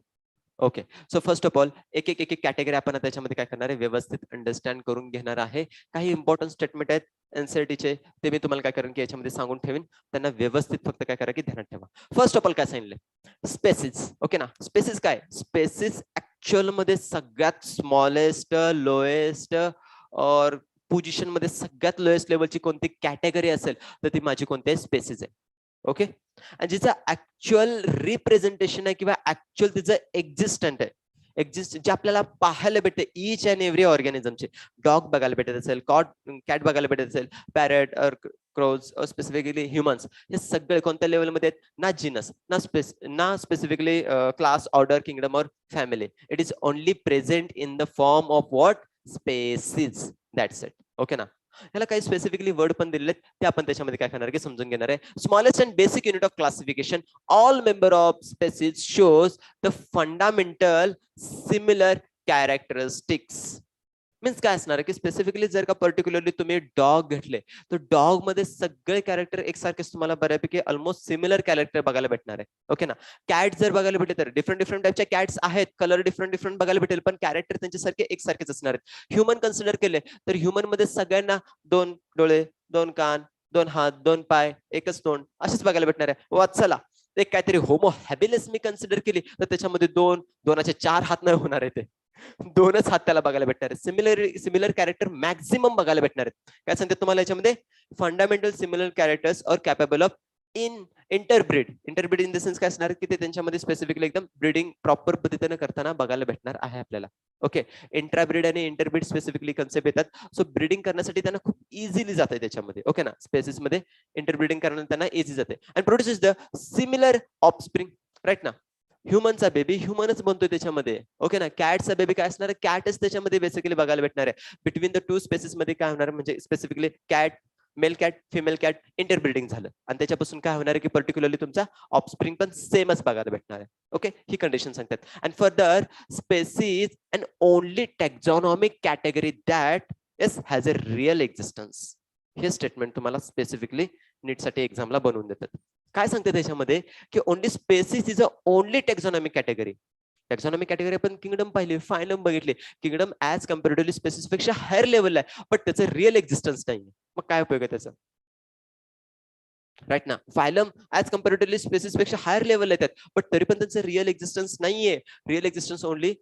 Okay. So first of all एक एक कॅटेगरी आपण त्याच्यामध्ये काय करणार आहे, व्यवस्थित अंडरस्टँड करून घेणार आहे. काही इम्पॉर्टंट स्टेटमेंट आहेत एनसीईआरटीचे, ते मी तुम्हाला काय करेन की याच्यामध्ये सांगून ठेवीन, त्यांना व्यवस्थित फक्त काय करा की ध्यानात ठेवा. फर्स्ट ऑफ ऑल काय सांगितलंय, स्पेसिस. ओके ना. स्पेसिस काय, स्पेसिस ऍक्च्युअल मध्ये सगळ्यात स्मॉलेस्ट, लोएस्ट और पोझिशन मध्ये सगळ्यात लोएस्ट लेवलची कोणती कॅटेगरी असेल तर ती माझी कोणती स्पेसिस आहे. ओके. आणि जिचं ऍक्च्युअल रिप्रेझेंटेशन आहे किंवा ऍक्च्युअल तिचं एक्झिस्टंट आहे, जे आपल्याला पाहायला भेटते इच अँड एव्हरी ऑर्गॅनिझमचे. डॉग बघायला भेटत असेल, कॅट बघायला भेटत असेल, पॅरेट और क्रोज, स्पेसिफिकली ह्युमन्स, हे सगळे कोणत्या लेवलमध्ये आहेत, ना जीनस ना स्पेसिफिकली क्लास, ऑर्डर, किंगडम और family. It is only present in the form of what, species. That's it. Okay ना. ह्याला काही स्पेसिफिकली वर्ड पण दिलेले आहेत, ते आपण त्याच्यामध्ये काय करणार की समजून घेणार आहे. Smallest and basic unit of classification, all member of species shows the fundamental similar characteristics. Means काय असणार आहे की स्पेसिफिकली जर का पर्टिक्युलरली तुम्ही डॉग घेतले तर डॉग मध्ये सगळे कॅरेक्टर एकसारखेच तुम्हाला बऱ्यापैकी ऑलमोस्ट सिमिलर कॅरेक्टर बघायला भेटणार आहे. ओके ना. कॅट जर बघायला भेटले तर डिफरंट डिफरंट टाईपच्या कॅट्स आहेत, कलर डिफरंट डिफरंट बघायला भेटेल, पण कॅरेक्टर त्यांच्यासारखे एकसारखेच असणार आहेत. ह्युमन कन्सिडर केले तर ह्युमन मध्ये सगळ्यांना 2 डोळे, 2 कान, 2 हात, 2 पाय, एकच तोंड असेच बघायला भेटणार आहे. वाचला एक काहीतरी होमो हॅबिलिस मी कन्सिडर केली तर त्याच्यामध्ये 2 4 हात नाही होणार आहे, ते 2च हात त्याला बघायला भेटणार आहेत. सिमिलर कॅरेक्टर मॅक्झिमम बघायला भेटणार आहेत. काय सांगते तुम्हाला याच्यामध्ये fundamental similar characters are capable of interbreed in the sense काय असणार की ते त्यांच्यामध्ये स्पेसिफिकली एकदम ब्रीडिंग प्रॉपर पद्धतीने करताना बघायला भेटणार आहे आपल्याला. ओके. इंट्राब्रीड आणि इंटरब्रीड स्पेसिफिकली कन्सेप्ट येतात. सो ब्रीडिंग करण्यासाठी त्यांना खूप इझिली जाते त्याच्यामध्ये. ओके ना. स्पेसिस मध्ये इंटरब्रीडिंग करण्यासाठी त्यांना इझी जाते and produces the similar offspring. Right ना. ह्युमनचा बेबी ह्युमनच बनतोय त्याच्यामध्ये. ओके ना. कॅटचा बेबी काय असणार आहे, कॅटच त्याच्यामध्ये बेसिकली बघायला भेटणार आहे. बिटवीन द 2 स्पेसिस मध्ये काय होणार म्हणजे specifically cat, male cat, female cat interbreeding झालं आणि त्याच्यापासून काय होणार आहे की पर्टिक्युलरली तुमचा ऑफस्प्रिंग पण सेमच बघायला भेटणार आहे. ओके. ही कंडिशन सांगतात. And further species and only taxonomic category that has a real existence. हे स्टेटमेंट तुम्हाला स्पेसिफिकली नीटसाठी एक्झामला बनवून देतात. काय सांगते त्याच्यामध्ये की only species is a only taxonomic category. Taxonomic category आपण किंगडम पाहिली, फायलम बघितले. किंगडम ऍज कम्पॅरेटिव्हली स्पेसिस पेक्षा हायर लेवल आहे, बट त्याचं रिअल एक्झिस्टन्स नाही. मग काय उपयोग आहे त्याचा. राईट ना. फायलम ऍज कम्पॅरेटिव्हली स्पेसिस पेक्षा हायर लेवल येतात, बट तरी पण त्यांचं रिअल एक्झिस्टन्स नाहीये. Real existence only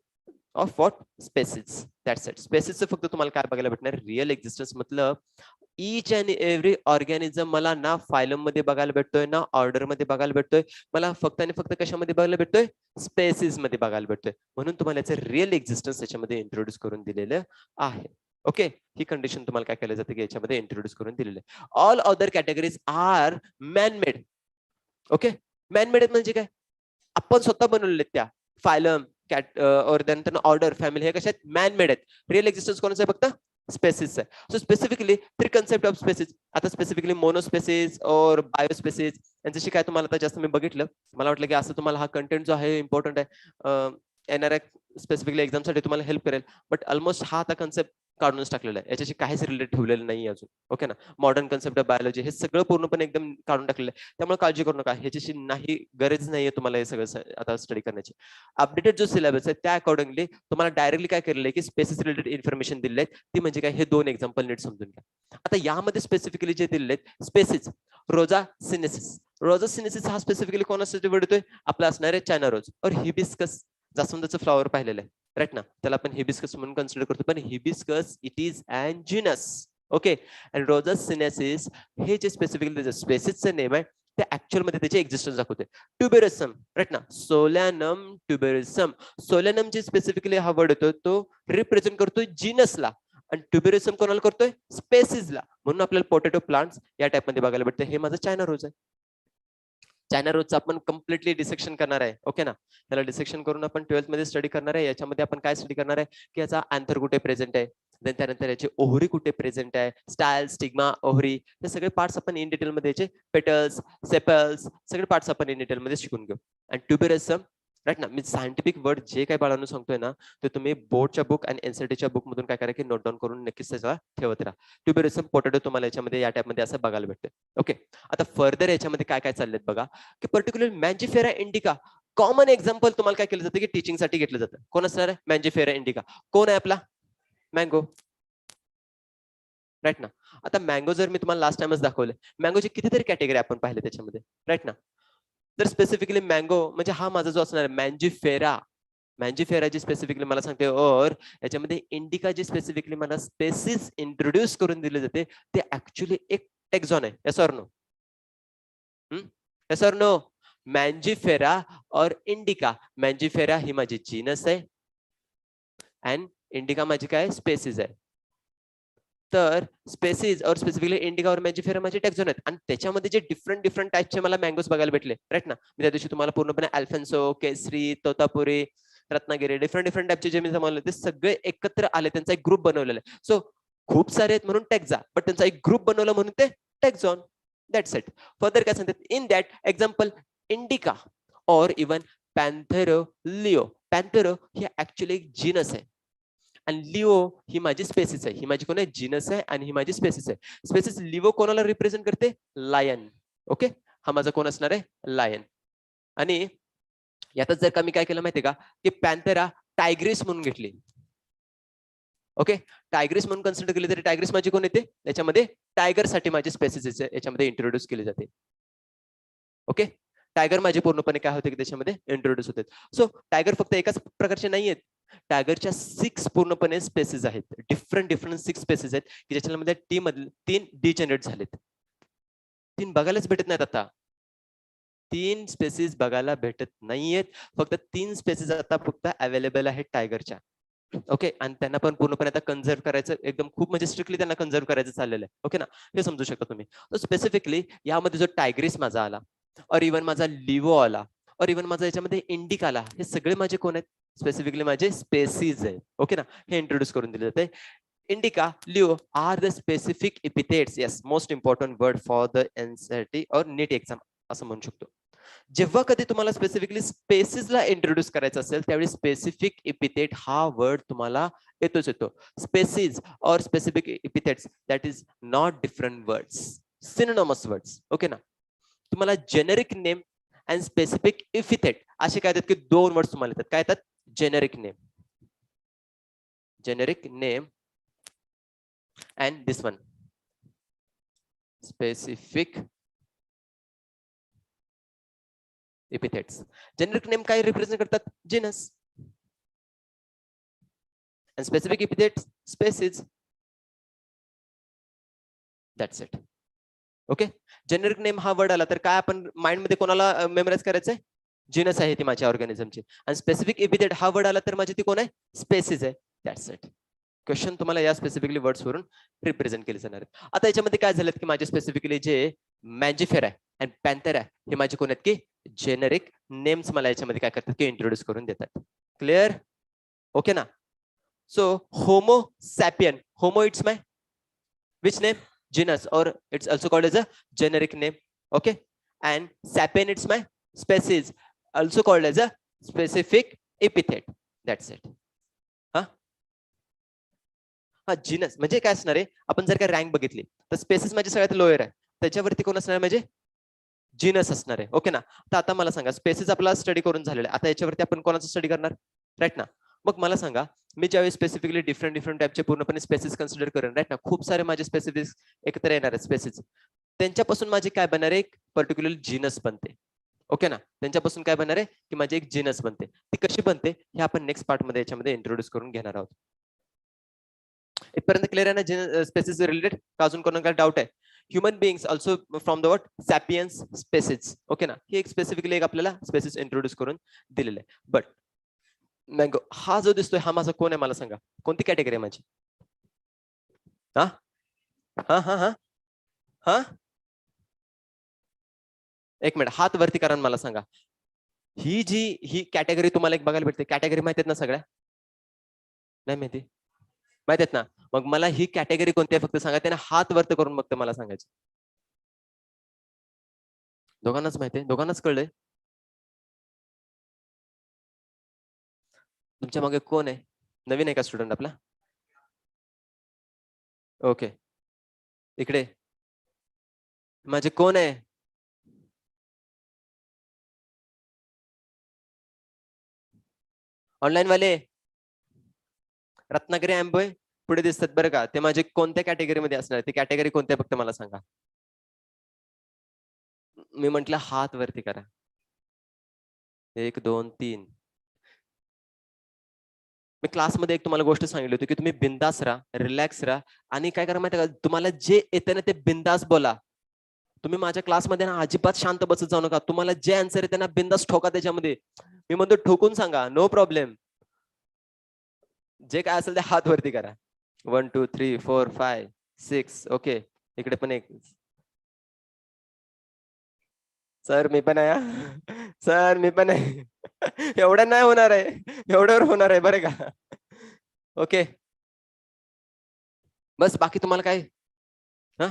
of what species. That's it. स्पेसिसचं फक्त तुम्हाला काय बघायला भेटणार, रिअल एक्झिस्टन्स. मतलब ईच अँड एव्हरी ऑर्गॅनिझम मला ना फायलम मध्ये बघायला भेटतोय ना ऑर्डर मध्ये बघायला भेटतोय, मला फक्त आणि फक्त कशामध्ये बघायला भेटतोय, स्पेसिस मध्ये बघायला भेटतोय. म्हणून तुम्हाला याचं रिअल एक्झिस्टन्स त्याच्यामध्ये इंट्रोड्यूस करून दिलेलं आहे. ओके. ही कंडिशन तुम्हाला काय केलं जातं की याच्यामध्ये इंट्रोड्यूस करून दिलेलं आहे. All other categories are manmade. Okay. Manmade म्हणजे काय, आपण स्वतः बनवलेले त्या. फायलम, कॅट और त्यानंतर ऑर्डर, फॅमिली हे कशा आहेत, मॅनमेड आहेत. रिअल एक्झिस्टन्स कोणाचं आहे, फक्त स्पेसिस आहे. So specifically 3 concept of species. आता स्पेसिफिकली मोनोस्पेसिस और बायोस्पेसिस यांच्याशी काय तुम्हाला आता जास्त मी बघितलं, मला वाटलं की असं तुम्हाला हा कंटेंट जो आहे इम्पॉर्टंट आहे, येणाऱ्या स्पेसिफिकली एक्झामसाठी तुम्हाला हेल्प करेल. बट ऑलमोस्ट हा आता कन्सेप्ट काढूनच टाकलेला आहे, याच्याशी काहीच रिलेट ठेवलेलं नाही अजून. ओके ना. मॉडर्न कन्सेप्ट ऑफ बायोलॉजी हे सगळं पूर्णपणे एकदम काढून टाकलेलं आहे. त्यामुळे काळजी करू नका, ह्याच्याशी नाही गरज नाहीये तुम्हाला हे सगळं आता स्टडी करण्याची. अपडेटेड जो सिलेबस आहे त्या अकॉर्डिंगली तुम्हाला डायरेक्टली काय केलेलं आहे की स्पेसिस रिलेटेड इन्फॉर्मेशन दिलेली आहे. ती म्हणजे काय, हे 2 एक्झाम्पल नीट समजून घ्या. आता यामध्ये स्पेसिफिकली जे दिलेले आहेत स्पेसिस, रोजा सिनेसिस. रोजा सिनेसिस हा स्पेसिफिकली कोणासाठी भेटतोय, आपला असणार आहे चायना रोज और हिबिस्कस, जास्वंदाचं फ्लॉवर पाहिलेलं आहे. राईट ना. त्याला आपण हिबिस्कस म्हणून कन्सिडर करतो, पण hibiscus it is an genus. Okay. And rosa sinensis हे जे स्पेसिफिकली स्पेसिसचं नेम आहे ते ऍक्च्युअल मध्ये त्याचे एक्झिस्टन्स दाखवते. ट्युबेरसम. राईट ना. सोलॅनम ट्युबेरसम. सोलॅनम जे स्पेसिफिकली हा वर्ड येतो तो रिप्रेझेंट करतोय जिनसला आणि ट्युबेरसम कोणाला करतोय, स्पेसिसला. म्हणून आपल्याला पोटॅटो प्लांट्स या टाइप मध्ये बघायला भेटतं. हे माझं चायना रोज आहे. चायना रोजचं आपण कम्प्लिटली डिसेक्शन करणार आहे. ओके ना. त्याला डिसेक्शन करून आपण 12th मध्ये स्टडी करणार आहे. याच्यामध्ये आपण काय स्टडी करणार आहे की याचा अँथर कुठे प्रेझेंट आहे, देन त्यानंतर याची ओहरी कुठे प्रेझेंट आहे, स्टाईल, स्टिग्मा, ओहरी हे सगळे पार्ट्स आपण इन डिटेल मध्ये याचे पेटल्स, सेपल्स सगळे पार्ट्स आपण इन डिटेल मध्ये शिकून घेऊ. आणि ट्युबेरसम, राईट ना. मी सायंटिफिक वर्ड जे काही बाळांनो सांगतोय ना ते तुम्ही बोर्डच्या बुक आणि एनसीईआरटीच्या बुक मधून काय करा की नोट डाऊन करून नक्कीच त्याचा ठेवत राहा. ट्युबेरसम, पोटॅटो तुम्हाला याच्यामध्ये या टाइप मध्ये असं बघायला भेटतं. ओके. आता फर्दर याच्यामध्ये काय काय चाललेत बघा की पर्टिक्युलर मॅन्जिफेरा इंडिका. कॉमन एक्झाम्पल तुम्हाला काय केलं जातं की टीचिंग साठी घेतलं जातं. कोण असणार आहे, मॅन्जिफेरा इंडिका. कोण आहे आपला, मँगो. राईट ना. आता मँगो जर मी तुम्हाला लास्ट टाइमच दाखवले, मँगोची कितीतरी कॅटेगरी आपण पाहिले त्याच्यामध्ये. राईट ना. तर स्पेसिफिकली मँगो म्हणजे हा माझा जो असणार आहे मॅन्जिफेरा. मॅन्जिफेरा जी स्पेसिफिकली मला सांगते और याच्यामध्ये इंडिका जी स्पेसिफिकली मला स्पेसिस इंट्रोड्यूस करून दिले जाते ते ऍक्च्युअली एक टेक्झॉन आहे. Yes or no. Yes or no. Mangifera और इंडिका. मॅन्जिफेरा ही माझी जीनस आहे अँड इंडिका माझी काय स्पेसिस आहे. तर स्पेसिस और स्पेसिफिकली इंडिका और मॅन्जिफेरा माझे टॅक्झॉन आहेत आणि त्याच्यामध्ये जे डिफरंट डिफरंट टाइपचे मला मँगोज बघायला भेटले. राईट ना. मी त्या दिवशी तुम्हाला पूर्णपणे अल्फेन्सो, केसरी, तोतापुरी, रत्नागिरी डिफरंट डिफरंट टाइपचे जे मी जमवले ते सगळे एकत्र आले, त्यांचा एक ग्रुप बनवलेला आहे. सो खूप सारे आहेत म्हणून टेक्झा, बट त्यांचा एक ग्रुप बनवला म्हणून ते टेक्झॉन. That's it. फर्दर काय सांगतात, इन दॅट एक्झाम्पल इंडिका और इवन पॅन्थेरो लिओ. पॅन्थेरो ही ऍक्च्युअली एक जीनस आहे आणि लिओ ही माझी स्पेसिस आहे, ही माझी कोण आहे जीनस आहे आणि ही माझी स्पेसिस आहे. स्पेसिस लिओ कोणाला रिप्रेझेंट करते? लायन. ओके, हा माझा कोण असणार आहे? लायन. आणि यातच जर का मी काय केलं माहितीये का की पॅन्थेरा टायग्रिस म्हणून घेतली. ओके, टायग्रिस म्हणून कन्सिडर केली तरी टायग्रिस माझी कोण येते याच्यामध्ये? टायगर साठी माझी स्पेसिस याच्यामध्ये इंट्रोड्यूस केली जाते. ओके, टायगर माझे पूर्णपणे काय होते की त्याच्यामध्ये इंट्रोड्यूस होते. सो टायगर फक्त एकाच प्रकारचे नाही आहेत, टायगरच्या 6 पूर्णपणे स्पेसिस आहेत, डिफरंट 6 स्पेसिस आहेत की ज्याच्यामध्ये टी मधले 3 डिजेनरेट झालेत. 3 बघायलाच भेटत नाहीत आता, 3 स्पेसिस बघायला भेटत नाहीयेत. फक्त 3 स्पेसिस आता फक्त अवेलेबल आहेत टायगरच्या. ओके, आणि त्यांना पण पूर्णपणे आता कन्झर्व करायचं, एकदम खूप म्हणजे स्ट्रिक्टली त्यांना कन्झर्व करायचं चाललेलं आहे. ओके ना, हे समजू शकता तुम्ही. तर स्पेसिफिकली यामध्ये जो टायग्रिस माझा आला, और इव्हन माझा लिव्हो आला, और इव्हन माझा याच्यामध्ये इंडिक आला, हे सगळे माझे कोण आहेत? स्पेसिफिकली माझे स्पेसिस आहे. ओके ना, हे इंट्रोड्यूस करून दिले जाते. Indica, leo are the specific epithets. Yes, most important word for the NCERT और नीट एक्झाम असं म्हणू शकतो. जेव्हा कधी तुम्हाला स्पेसिफिकली स्पेसिसला इंट्रोड्यूस करायचं असेल त्यावेळी स्पेसिफिक एपिथेट हा वर्ड तुम्हाला येतोच येतो. स्पेसिस और specific epithets that is not different words, synonymous words. Okay ना, तुम्हाला generic name and specific epithet असे काय येतात की 2 वर्ड्स तुम्हाला येतात. काय येतात? Generic name, generic name and this one specific epithets. Generic name काय रिप्रेझेंट करतात? Genus. and specific epithets species. That's it. Okay, generic name हा वर्ड आला तर काय आपण माइंड मध्ये कोणाला मेमराइज करायचंय? जीनस आहे ती माझ्या ऑर्गॅनिझमची. आणि स्पेसिफिक एपिथेट हा वर्ड आला तर माझी ती कोण आहे? स्पेसिस आहे. That's it. क्वेश्चन तुम्हाला या स्पेसिफिकली वर्ड्स वरून रिप्रेझेंट केले जाणार आहेत. आता याच्यामध्ये काय झालं की माझे स्पेसिफिकली जे मॅजिफेर आहे आणि पॅन्थर आहे हे माझे कोण आहेत की जेनेरिक नेम्स मला याच्यामध्ये काय करतात की इंट्रोड्यूस करून देतात. क्लिअर? ओके ना. So Homo sapien, Homo it's my which name? Genus, or it's also called as a generic name. Okay, and sapien it's my species, also called as a specific epithet. That's it. हा हा genus म्हणजे काय असणार आहे? आपण जर का rank बघितली तर स्पेसिस म्हणजे सगळ्यात लोअर आहे, त्याच्यावरती कोण असणार म्हणजे जीनस असणार आहे. ओके ना. तर आता मला सांगा, स्पेसिस आपला स्टडी करून झालेला आहे, आता याच्यावरती आपण कोणाचा स्टडी करणार? राईट ना. मग मला सांगा, मी ज्यावेळी स्पेसिफिकली डिफरंट टाइपचे पूर्णपणे स्पेसिस कन्सिडर करेन, राईट ना, खूप सारे माझे स्पेसिफिक एकत्र येणार आहेत स्पेसिस, त्यांच्यापासून माझे काय बनणार आहे? एक पर्टिक्युलर जीनस बनते. ओके ना, त्यांच्यापासून काय बनणार आहे की माझी एक जीनस बनते. ती कशी बनते हे आपण नेक्स्ट पार्ट मध्ये याच्यामध्ये इंट्रोड्यूस करून घेणार आहोत. इथपर्यंत क्लिअर आहे ना स्पेसिस रिलेटेड? अजून कोणाला डाऊट आहे? Human beings also from the word sapiens species. Okay ना, ही एक स्पेसिफिकली एक आपल्याला स्पेसिस इंट्रोड्यूस करून दिलेलं आहे. बट मँगो हा जो दिसतोय हा माझा कोण आहे मला सांगा, कोणती कॅटेगरी आहे माझी? हा हा हा हा हा एक मिनिट, हात वरती करा मला सांगा, ही कॅटेगरी तुम्हाला एक बघायला भेटते. कॅटेगरी माहिती आहेत ना सगळ्या? नाही माहिती? माहित आहेत ना? मग मला ही कॅटेगरी कोणती आहे फक्त सांगा. त्याने हात वरती करून फक्त मला सांगायचं. दोघांनाच माहिती आहे? दोघांनाच कळलंय? तुमच्या मागे कोण आहे? नवीन आहे का स्टुडंट आपला? ओके, इकडे माझे कोण आहे? ऑनलाईन वाले रत्नागिरी अँबोय पुढे दिसतात बरं का, ते माझे कोणत्या कॅटेगरीमध्ये असणार? ती कॅटेगरी कोणत्या फक्त मला सांगा. मी म्हंटल हात वरती करा. 1 2 3. मी क्लासमध्ये एक तुम्हाला गोष्ट सांगितली होती की तुम्ही बिंदास राहा, रिलॅक्स राहा आणि काय करा माहिती का, तुम्हाला जे येतं ना ते बिंदास बोला. तुम्ही माझ्या क्लासमध्ये ना अजिबात शांत बसत जाऊ नका. तुम्हाला जे आन्सर आहे त्यांना बिंदास ठोका त्याच्यामध्ये. मी म्हणतो ठोकून सांगा, नो प्रॉब्लेम. जे काय असेल ते हात वरती करा. 1 2 3 4 5 6. ओके, इकडे पण एक. सर मी पण आहे. सर मी पण आहे. एवढं नाही होणार आहे, एवढ्यावर होणार आहे बरं का. ओके, बस बाकी तुम्हाला काय? हा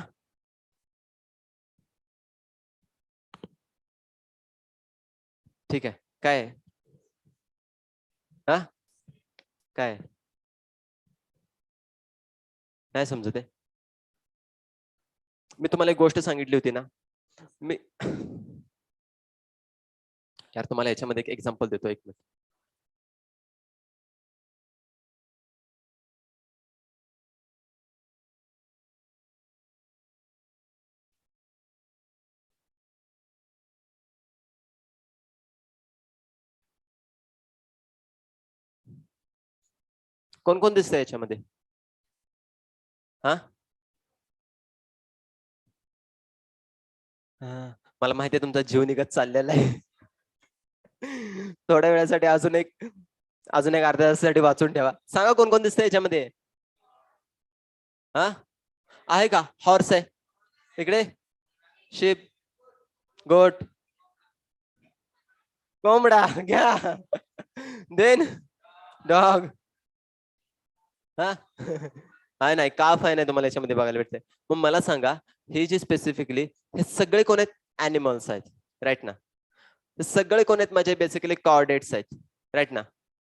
ठीक आहे. काय? हा काय? नाही समजत आहे. मी तुम्हाला एक गोष्ट सांगितली होती ना, मी यार तुम्हाला याच्यामध्ये एक एक्झाम्पल देतो, एक मिनिट. कोण कोण दिसतंय याच्यामध्ये? हा, मला माहिती आहे तुमचा जीव निघत चाललेला आहे. थोड्या वेळासाठी अजून एक अर्ध्या तासासाठी वाचून ठेवा. सांगा कोण कोण दिसतंय याच्यामध्ये? हा, आहे का? हॉर्स आहे इकडे, शिप, गोट, कोंबडा घ्या, देन डॉग, हा. आहे नाही, काफ आहे नाही तुम्हाला याच्यामध्ये बघायला भेटते. मग मला सांगा, हे जे स्पेसिफिकली हे सगळे कोण आहेत? अॅनिमल्स आहेत, राईट ना? सगळे कोण आहेत? माझे बेसिकली कॉर्डेट्स आहेत, राईट ना?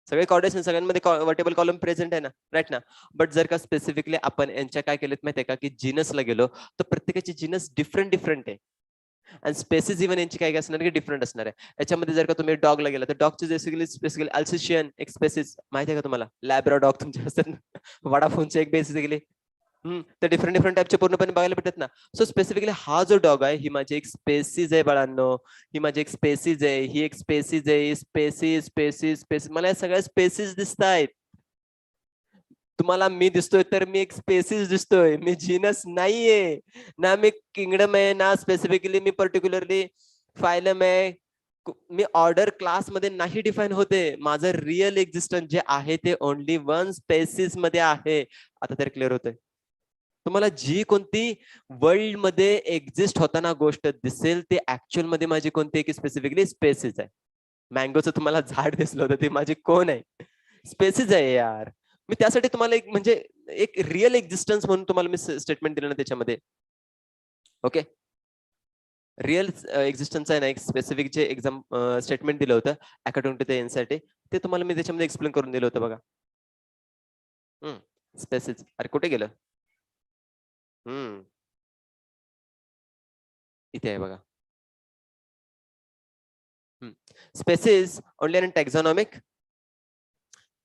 सगळे कॉर्डेट्स, सगळ्यांमध्ये वर्टेबल कॉलम प्रेझेंट आहे ना, राईट ना? बट जर का स्पेसिफिकली आपण यांच्या काय केलेत माहितीये का, की जीनसला गेलो तर प्रत्येकाची जीनस डिफरंट डिफरंट आहे. आणि स्पेसिस इव्हन यांची काय असणार की डिफरंट असणार आहे. याच्यामध्ये जर का तुम्ही डॉगला गेला तर डॉगचे बेसिकली अल्सिशियन एक स्पेसिस माहिती आहे का तुम्हाला? लॅब्रा डॉग तुमचे असतात ना, वडाफोनचे एक बेसिकली, तर डिफरंट डिफरंट टाईपचे पूर्णपणे बघायला भेटतात ना. सो स्पेसिफिकली हा जो डॉग आहे, ही माझी एक स्पेसिस आहे बाळांनो, ही माझी एक स्पेसिस आहे, ही एक स्पेसिस आहे, स्पेसिस स्पेसिस स्पेसिस, मला या सगळ्या स्पेसिस दिसत आहेत. तुम्हाला मी दिसतोय तर मी एक स्पेसिस दिसतोय, मी जीनस नाहीये ना, मी किंगडम आहे ना, स्पेसिफिकली मी पर्टिक्युलरली फायलम आहे, मी ऑर्डर क्लास मध्ये नाही डिफाईन होते. माझं रिअल एक्झिस्टन्स जे आहे ते ओनली वन स्पेसिस मध्ये आहे. आता तर क्लिअर होतंय तुम्हाला? जी कोणती वर्ल्ड मध्ये एक्झिस्ट होताना गोष्ट दिसेल ते ऍक्च्युअल मध्ये माझी कोणती की स्पेसिफिकली स्पेसिस आहे. मँगोचं तुम्हाला झाड दिसलं होतं, ते माझी कोण आहे? स्पेसिस आहे यार. मी त्यासाठी तुम्हाला एक म्हणजे एक रिअल एक्झिस्टन्स म्हणून तुम्हाला मी स्टेटमेंट दिलं ना त्याच्यामध्ये. ओके, रिअल एक्झिस्टन्स आहे ना, एक स्पेसिफिक जे एक्झाम स्टेटमेंट दिलं होतं अकॉर्डिंग टू द एनसीईआरटी, ते तुम्हाला मी त्याच्यामध्ये एक्सप्लेन करून दिलं होतं बघा. स्पेसिस, अरे कुठे गेलं? इथे आहे बघा. Species only an taxonomic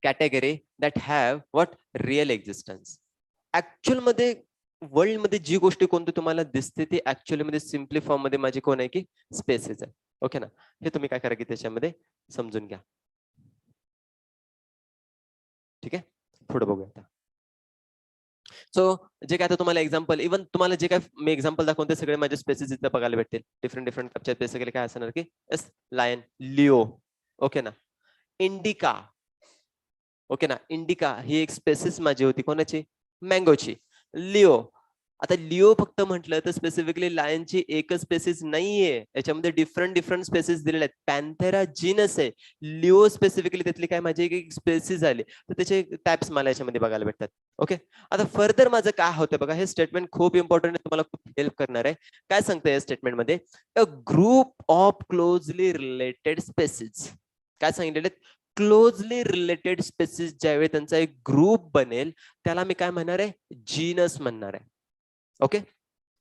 category that have what real existence. Actual मध्ये वर्ल्ड मध्ये जी गोष्टी कोणती तुम्हाला दिसते ती ऍक्च्युअली मध्ये सिम्पली फॉर्म मध्ये माझी कोण आहे की स्पेसिस आहे. ओके ना? हे तुम्ही काय करा की त्याच्यामध्ये समजून घ्या. ठीक आहे, पुढे बघूया आता. सो जे काय आता तुम्हाला एक्झाम्पल, इव्हन तुम्हाला जे काय मी एक्झाम्पल दाखवून ते सगळे माझे स्पेसिस इथं बघायला भेटतील. डिफरंट डिफरंट टाईपचे बेसिकली काय असणार की एस लायन, लिओ, ओके ना, इंडिका, ओके ना, इंडिका ही एक स्पेसिस माझी होती कोणाची? मँगोची. लिओ, आता लिओ फक्त म्हटलं तर स्पेसिफिकली लायनची एकच स्पेसिस नाहीये, याच्यामध्ये डिफरंट डिफरंट स्पेसिस दिलेले आहेत. पॅन्थेरा जीनस आहे, लिओ स्पेसिफिकली त्यातली काय माझी एक स्पेसिस झाली, तर त्याचे टाइप्स मला याच्यामध्ये बघायला भेटतात. ओके, आता फर्दर माझं काय होतं बघा, हे स्टेटमेंट खूप इम्पॉर्टंट आहे, तुम्हाला खूप हेल्प करणार आहे. काय सांगतंय या स्टेटमेंट मध्ये? अ group of closely related species. काय सांगितलेले? क्लोजली रिलेटेड स्पेसिस ज्यावेळी त्यांचा एक ग्रुप बनेल त्याला मी काय म्हणणार आहे? जीनस म्हणणार आहे. ओके,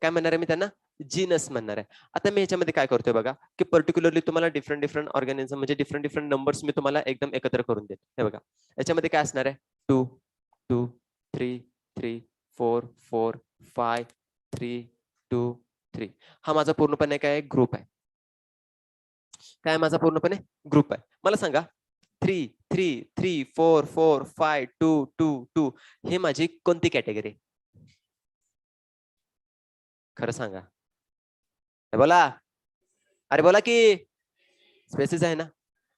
काय म्हणणार आहे मी त्यांना? जीनस म्हणणार आहे. आता मी याच्यामध्ये काय करतोय बघा, की पर्टिक्युलरली तुम्हाला डिफरंट डिफरंट ऑर्गॅनिझम म्हणजे डिफरंट डिफरंट नंबर्स मी तुम्हाला एकदम एकत्र करून देतो. हे बघा, याच्यामध्ये काय असणार आहे? 2 2 3 3 4 4 5 3 2 3. हा माझा पूर्णपणे काय ग्रुप आहे. काय माझा पूर्णपणे ग्रुप आहे. मला सांगा, 3 3 3 4 4 5 2 2 2 हे माझी कोणती कॅटेगरी? खरं सांगा, बोला, अरे बोला की. स्पेसिस आहे ना,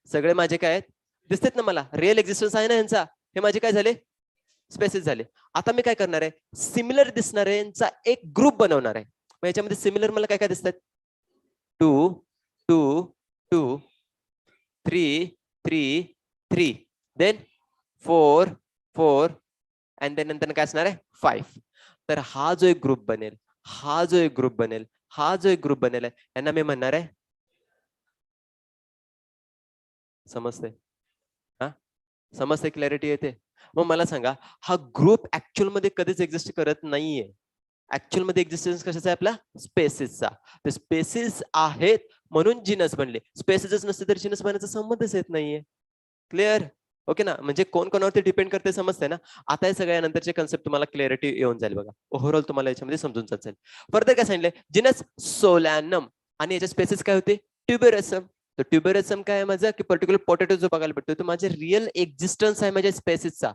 सगळे माझे काय आहेत? दिसतात ना मला, रिअल एक्झिस्टन्स आहे ना यांचा, हे माझे काय झाले? स्पेसिस झाले. आता मी काय करणार आहे? सिमिलर दिसणारे यांचा एक ग्रुप बनवणार आहे. मग याच्यामध्ये सिमिलर मला काय काय दिसतात? 2 2 2 3 3 3, देन 4 4 अँड देन नंतर काय असणार आहे? 5. तर हा जो एक ग्रुप बनेल, हा जो एक ग्रुप बनेल, हा जो एक ग्रुप बनेल आहे, यांना मी म्हणणार आहे, समजते? हा, समजते? क्लॅरिटी येते? मग मला सांगा, हा ग्रुप ऍक्च्युअल मध्ये कधीच एक्झिस्ट करत नाहीये. ऍक्च्युअल मध्ये एक्झिस्टन्स कशाचा आहे आपला? स्पेसिसचा. ते स्पेसिस आहेत म्हणून जिनस बनले. स्पेसिसच नसते तर जिनस बनायचा संबंधच येत नाहीये. क्लिअर? ओके ना. म्हणजे कोण कोणावरती डिपेंड करते समजतंय ना. आता हे सगळ्या नंतरचे कन्सेप्ट तुम्हाला क्लॅरिटी येऊन जाईल बघा. ओव्हरऑल तुम्हाला याच्यामध्ये समजून जाईल. फर्दर काय सांगितलंय? जिनस सोलॅनम आणि याचे स्पेसिस काय होते? ट्युबेरसम. तर ट्युबेरसम काय आहे माझा? की पर्टिक्युलर पोटॅटो जो बघायला भेटतो तो माझे रिअल एक्झिस्टन्स आहे माझ्या स्पेसिसचा.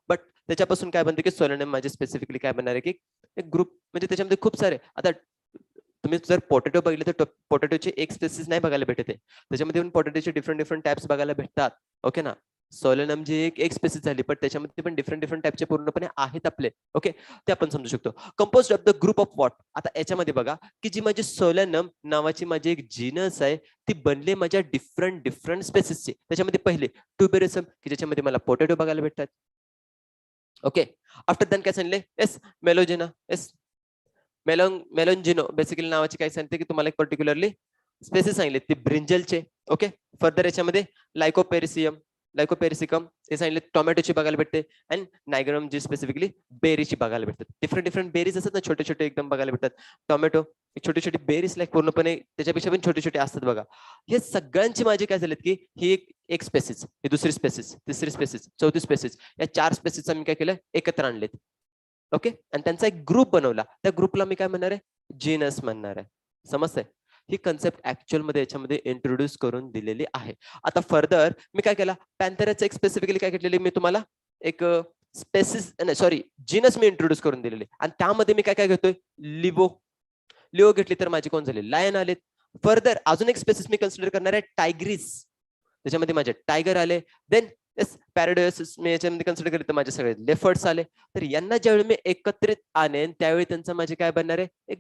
बट त्याच्यापासून काय बनते की सोलॅनम माझे स्पेसिफिकली काय बनणार आहे की एक ग्रुप, म्हणजे त्याच्यामध्ये खूप सारे, आता तुम्ही जर पोटॅटो बघितले तर पोटॅटोचे एक स्पेसिस नाही बघायला भेटत आहे. त्याच्यामध्ये पण पोटॅटोचे डिफरंट टाइप्स बघायला भेटतात. ओके ना. सोलॅनम जी एक स्पेसिस झाली, पण त्याच्यामध्ये पण डिफरंट टाइपचे पूर्णपणे आहेत आपले. ओके, ते आपण समजू शकतो. Composed of the group of what. आता याच्यामध्ये बघा की जी माझी सोलॅनम नावाची माझी एक जीनस आहे, ती बनले माझ्या डिफरंट स्पेसिसचे. त्याच्यामध्ये पहिले ट्युबेरसम, की ज्याच्यामध्ये मला पोटॅटो बघायला भेटतात. ओके, आफ्टर दॅन काय सांगले? एस मेलोजेना. एस मेलोंजिनो बेसिकली नावाची काय सांगते की तुम्हाला एक पर्टिक्युलरली स्पेसिस सांगितले ती ब्रिंजलचे. ओके, फर्दर याच्यामध्ये लायकोपेरिसियम, लायकोपेरिसिकम हे सांगितले टोमॅटोची बघायला भेटते. अँड नायग्रम जी स्पेसिफिकली बेरीची बघायला भेटतात. डिफरंट बेरीज असतात ना, छोटे छोटे एकदम बघायला भेटतात. टोमॅटो छोटी छोटी बेरीज लाईक पूर्णपणे त्याच्यापेक्षा पण छोटे छोटे असतात बघा. हे सगळ्यांची माझी काय झालेत की ही एक स्पेसिस, ही दुसरी स्पेसिस, तिसरी स्पेसिस, चौथी स्पेसिस, या 4 स्पेसिसचा मी काय केलं? एकत्र आणलेत. ओके, आणि त्यांचा एक ग्रुप बनवला. त्या ग्रुपला मी काय म्हणणार आहे? जीनस म्हणणार आहे. समजतंय? ही कन्सेप्ट ऍक्च्युअल मध्ये याच्यामध्ये इंट्रोड्यूस करून दिलेली आहे. आता फर्दर मी काय केला? पॅन्थेराचं एक स्पेसिफिकली काय घेतलेली मी तुम्हाला एक स्पेसिस, नाही सॉरी, जीनस मी इंट्रोड्यूस करून दिलेले, आणि त्यामध्ये मी काय काय घेतोय? लिओ. लिओ घेतली तर माझे कोण झाले? लायन आलेत. फर्दर अजून एक स्पेसिस मी कन्सिडर करणार आहे टायग्रीस. त्याच्यामध्ये माझे टायगर आले. देन येस पॅराडायसिस मी याच्यामध्ये कन्सिडर केले तर माझे सगळे लेफर्ड्स आले. तर यांना ज्यावेळी मी एकत्रित आणेन त्यावेळी त्यांचं माझे काय बनणार आहे? एक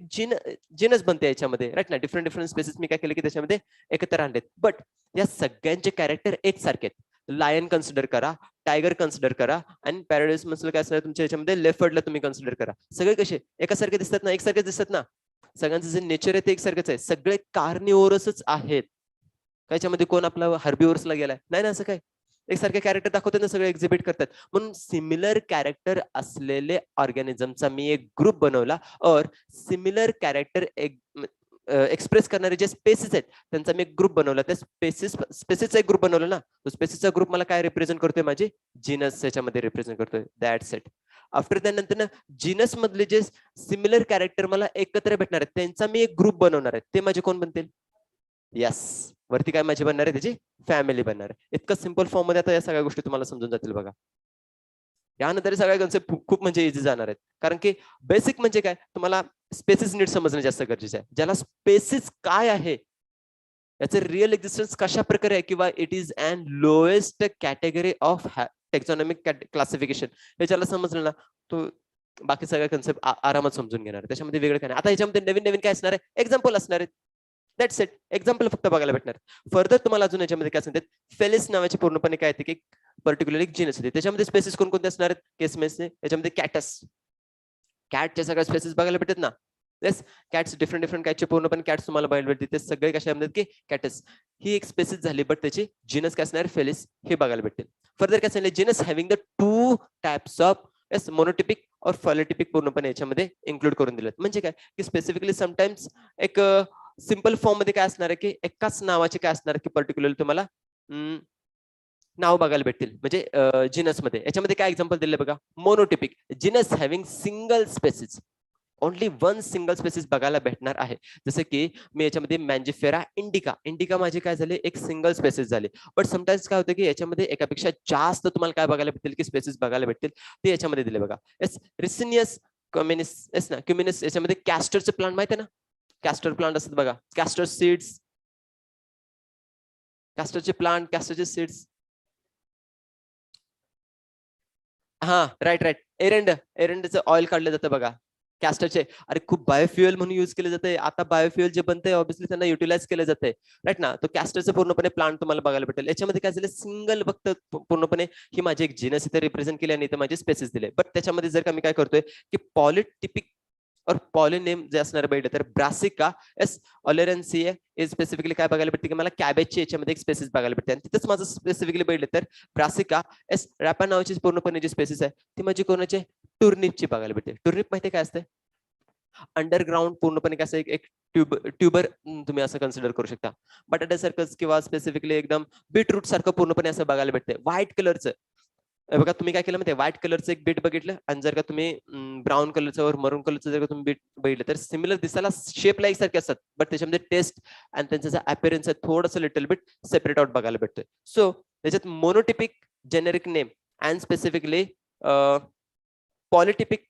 जिनस बनते याच्यामध्ये, राईट ना. डिफरंट स्पेसिस मी काय केले की त्याच्यामध्ये एकत्र आणलेत. बट या सगळ्यांचे कॅरेक्टर एकसारखे आहेत. लायन कन्सिडर करा, टायगर कन्सिडर करा, आणि पॅराडायस म्हणजे काय असणार तुमच्या याच्यामध्ये? लेफर्डला तुम्ही कन्सिडर करा. सगळे कसे एकासारखे दिसतात ना? एकसारखे दिसतात ना? सगळ्यांचं जे नेचर आहे ते एकसारखंच आहे. सगळे कार्निओरसच आहेत. त्याच्यामध्ये कोण आपला हर्बिओरसला गेलाय? नाही ना, असं काय. एकसारखे कॅरेक्टर दाखवतात ना, सगळे एक्झिबिट करतात. म्हणून सिमिलर कॅरेक्टर असलेले ऑर्गॅनिझमचा मी एक ग्रुप बनवला, और सिमिलर कॅरेक्टर एक्सप्रेस करणारे जे स्पेसिस आहेत त्यांचा मी एक ग्रुप बनवला. त्या स्पेसिसचा एक ग्रुप बनवला ना, तो स्पेसिसचा ग्रुप मला काय रिप्रेझेंट करतोय? माझे जीनस याच्यामध्ये रिप्रेझेंट करतोय. That's it. आफ्टर त्यानंतर ना जीनस मधले जे सिमिलर कॅरेक्टर मला एकत्र भेटणार आहेत त्यांचा मी एक ग्रुप बनवणार आहे. ते माझे कोण बनतील? यस, वरती काय माझी बनणार आहे? त्याची फॅमिली बनणार आहे. इतकं सिंपल फॉर्म मध्ये आता या सगळ्या गोष्टी तुम्हाला समजून जातील बघा. यानंतर सगळ्या कन्सेप्ट खूप म्हणजे इझी जाणार आहेत. कारण की बेसिक म्हणजे काय, तुम्हाला स्पेसिस नीट समजणं जास्त गरजेचं आहे. ज्याला स्पेसिस काय आहे, याचं रिअल एक्झिस्टन्स कशा प्रकारे आहे, किंवा it is and lowest category of taxonomic classification, हे ज्याला समजलं ना, तो बाकी सगळ्या कन्सेप्ट आरामात समजून घेणार. त्याच्यामध्ये वेगळं काय नाही. आता ह्याच्यामध्ये नवीन नवीन काय असणार आहे? एक्झाम्पल असणार आहेत. That's it. एक्झाम्पल फक्त बघायला भेटणार. फर्दर तुम्हाला अजून याच्यामध्ये काय सांगतात? फेलिस नावाची पूर्णपणे काय येते की पर्टिक्युलर एक जीनस होते. त्याच्यामध्ये स्पेसिस कोणकोणते असणार आहेत? केसमेसने याच्यामध्ये कॅटस, कॅटच्या सगळ्या स्पेसिस बघायला भेटतात ना. येस, कॅट्स डिफरंट कायचे पूर्णपणे कॅट्स तुम्हाला बघायला भेटते. ते सगळे कशामध्ये की कॅटस ही एक स्पेसिस झाली, बट त्याची जीनस काय असणार? फेलिस हे बघायला भेटतील. फर्दर काय सांगितलं? Genus having the 2 types of yes monotypic और फॉलोटिपिक पूर्णपणे याच्यामध्ये इन्क्लूड करून दिलेत. म्हणजे काय की स्पेसिफिकली समटाइम्स एक सिंपल फॉर्म मध्ये काय असणार आहे की एकाच नावाचे काय असणार की पर्टिक्युलर तुम्हाला नाव बघायला भेटतील. म्हणजे जिनस मध्ये याच्यामध्ये काय एक्झाम्पल दिले बघा? Monotypic genus having single species, only 1 single species बघायला भेटणार आहे. जसं की मी याच्यामध्ये मॅन्जिफेरा इंडिका, इंडिका माझे काय झाले? एक सिंगल स्पेसिस झाले. बट समटाइम्स काय होतं की याच्यामध्ये एकापेक्षा जास्त तुम्हाला काय बघायला भेटतील की स्पेसिस बघायला भेटतील. ते याच्यामध्ये दिले बघा. येस, रिसिनियस कम्युनिस, येस ना, क्युमिनस, याच्यामध्ये कॅस्टरचे प्लांट माहिती आहे ना? कॅस्टर प्लांट असतात बघा, कॅस्टर सीड्स, कॅस्टरचे प्लांट, कॅस्टरचे सीड्स. हा, राईट. एरंडचं ऑइल काढलं जातं बघा कॅस्टरचे. अरे खूप बायोफ्युएल म्हणून युज केले जाते. आता बायोफ्युएल जे बनते ऑब्विसली त्यांना युटिलाइज केलं जाते, राईट ना. तो कॅस्टरचं पूर्णपणे प्लांट तुम्हाला बघायला भेटेल. याच्यामध्ये काय झालं? सिंगल फक्त पूर्णपणे ही माझी एक जीनस इथे रिप्रेझेंट केली आणि इथे माझे स्पेसिस दिले. बट त्याच्यामध्ये जर का मी काय करतोय की पॉलिटिपिक और पॉलिनेम जे असणार बघितलं तर ब्रासिका एस ऑलेरेन्सिया हे स्पेसिफिकली काय बघायला भेटते की मला कॅबेजची याच्यामध्ये एक स्पेसिस बघायला भेटते आणि तिथंच माझं स्पेसिफिकली बघितलं तर ब्रासिका एस रॅपा नावाची पूर्णपणे जी स्पेसिस आहे ती म्हणजे कोणाची टुर्निपची बघायला भेटते. टुर्निप माहिती काय असते? अंडरग्राउंड पूर्णपणे कसं एक ट्युबर तुम्ही असं कन्सिडर करू शकता. बटाट्यासारखं किंवा स्पेसिफिकली एकदम बीटरूट सारखं पूर्णपणे असं बघायला भेटते व्हाईट कलरचं. बघा तुम्ही काय केलं माहिती व्हाईट कलरचं एक बीट बघितलं आणि जर का तुम्ही ब्राऊन कलरचं वर मरून कलरचं जर का तुम्ही बीट बघितलं तर सिमिलर दिसायला शेपला एकसारखे असतात बट त्याच्यामध्ये टेस्ट आणि त्यांचा जो अपीअरन्स आहे थोडंसं लिटल बिट सेपरेट आउट बघायला भेटतोय. सो त्याच्यात monotypic generic name and specifically polytypic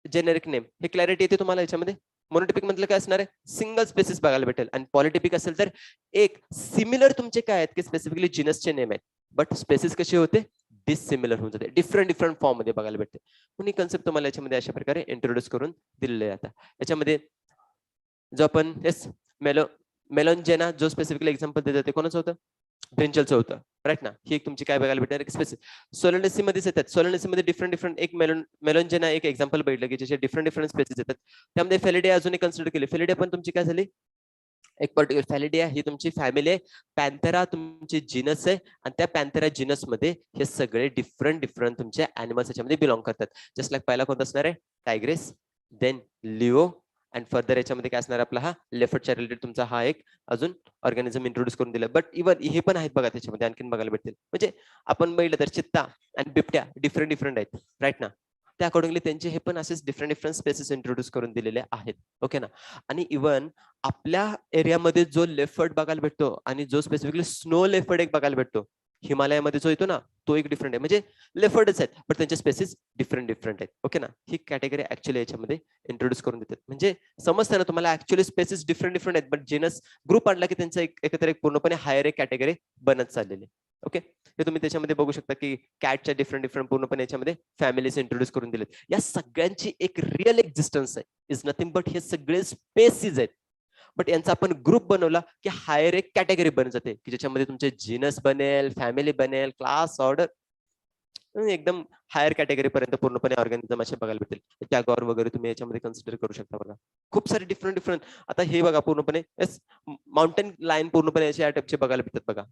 generic name हे क्लॅरिटी येते तुम्हाला याच्यामध्ये. मोनोटिपिक मधलं काय असणार आहे सिंगल स्पेसिस बघायला भेटेल आणि पॉलिटिपिक असेल तर एक सिमिलर तुमचे काय आहेत की स्पेसिफिकली जिनसचे नेम आहेत बट स्पेसिस कसे होते डिसिमिलर होऊन जाते डिफरंट फॉर्म मध्ये बघायला भेटते. पण ही कन्सेप्ट तुम्हाला याच्यामध्ये अशा प्रकारे इंट्रोड्यूस करून दिलेले आहे. आता याच्यामध्ये जो आपण येस मेलोंजेना जो स्पेसिफिकली एक्झाम्पल देत ते कोणाचं होतं ब्रिंजलचं होतं राईट ना. ही एक तुमची काय बघायला भेटणार एक स्पेसिस सोलनेसी मध्ये येतात. सोलनेसी मध्ये डिफरंट एक मेलोंजेना एक एक्झाम्पल बघितलं की ज्याचे डिफरंट स्पेसिस येतात. त्यामध्ये फेलिडिया अजून एक कन्सिडर केली. फेलिडिया पण तुमची काय झाली एक पर्टिक्युलर फेलिडिया ही तुमची फॅमिली आहे. पॅन्थेरा तुमची जिनस आहे आणि त्या पॅन्थेरा जिनस मध्ये हे सगळे डिफरंट तुमचे अॅनिमल्स याच्यामध्ये बिलॉंग करतात. जस्ट लाईक पहिला कोणता असणार आहे tigris then leo and further याच्यामध्ये काय असणार आपला हा लेफर्टच्या रिलेटेड तुमचा हा एक अजून ऑर्गॅनिझम इंट्रोड्यूस करून दिलं. बट इव्हन हे पण आहेत बघा त्याच्यामध्ये आणखीन बघायला भेटतील. म्हणजे आपण बघितलं तर चित्ता आणि बिबट्या डिफरंट आहेत राईट ना. त्या अकॉर्डिंगली त्यांचे हे पण असेच डिफरंट स्पेसिस इंट्रोड्यूस करून दिलेले आहेत. ओके ना. आणि इव्हन आपल्या एरियामध्ये जो लेफर्ड बघायला भेटतो आणि जो स्पेसिफिकली स्नो लेफर्ड एक बघायला भेटतो हिमालयामध्ये जो येतो ना तो एक डिफरंट आहे. म्हणजे लेफर्डच आहेत बट त्यांचे स्पेसिस डिफरंट आहेत. ओके ना. ही कॅटेगरी ऍक्च्युअली याच्यामध्ये इंट्रोड्यूस करून देतात. म्हणजे समजतं ना तुम्हाला ऍक्च्युअली स्पेसिस डिफरंट आहेत बट जेनस ग्रुप आणला की त्यांचा एकत्र एक पूर्णपणे हायर एक कॅटेगरी बनत चाललेली. ओके. हे तुम्ही त्याच्यामध्ये बघू शकता की कॅटच्या डिफरंट पूर्णपणे याच्यामध्ये फॅमिलीज इंट्रोड्यूस करून दिलेत. या सगळ्यांची एक रिअल एक्झिस्टन्स आहे इज नथिंग बट हे सगळे स्पेसिस आहेत. बट यांचा आपण ग्रुप बनवला की हायर एक कॅटेगरी बनत जाते की ज्याच्यामध्ये तुमचे जीनस बनेल फॅमिली बनेल क्लास ऑर्डर एकदम हायर कॅटेगरी पर्यंत पूर्णपणे ऑर्गॅनिझम असे बघायला भेटेल. जॅगॉर वगैरे तुम्ही याच्यामध्ये कन्सिडर करू शकता. बघा खूप सारे डिफरंट आता हे बघा पूर्णपणे माउंटेन लाईन पूर्णपणे असे या टाइपचे बघायला भेटतात. बघा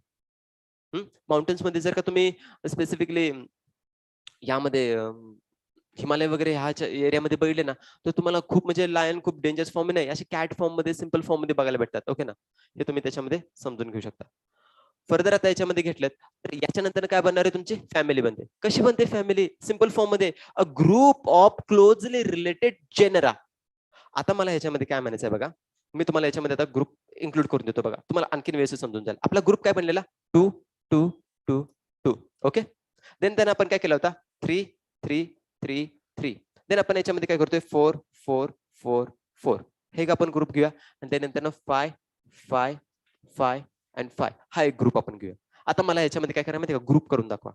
माउंटेन्स मध्ये जर का तुम्ही स्पेसिफिकली यामध्ये हिमालय वगैरे ह्या एरियामध्ये बघितले ना तर तुम्हाला खूप म्हणजे लायन खूप डेंजरस फॉर्म नाही असे कॅट फॉर्म मध्ये सिंपल फॉर्म मध्ये बघायला भेटतात. ओके ना. हे तुम्ही त्याच्यामध्ये समजून घेऊ शकता. फर्दर आता याच्यामध्ये घेतलं तर याच्यानंतर काय बनणार आहे तुमची फॅमिली बनते. कशी बनते फॅमिली सिंपल फॉर्म मध्ये अ group of closely related genre. आता मला ह्याच्यामध्ये काय म्हणायचं आहे बघा मी तुम्हाला याच्यामध्ये आता ग्रुप इन्क्लूड करून देतो. बघा तुम्हाला आणखीन व्यवस्थित समजून जाईल. आपला ग्रुप काय बनलेला 2 2 2 2. ओके. देन आपण काय केला होता 3 3 3 3. देन आपण याच्यामध्ये काय करतोय 4 4 4 4. हे आपण ग्रुप घेऊया आणि त्यानंतर 5 5 5 अँड 5 हा एक ग्रुप आपण घेऊया. आता मला याच्यामध्ये काय करायला माहिती का ग्रुप करून दाखवा.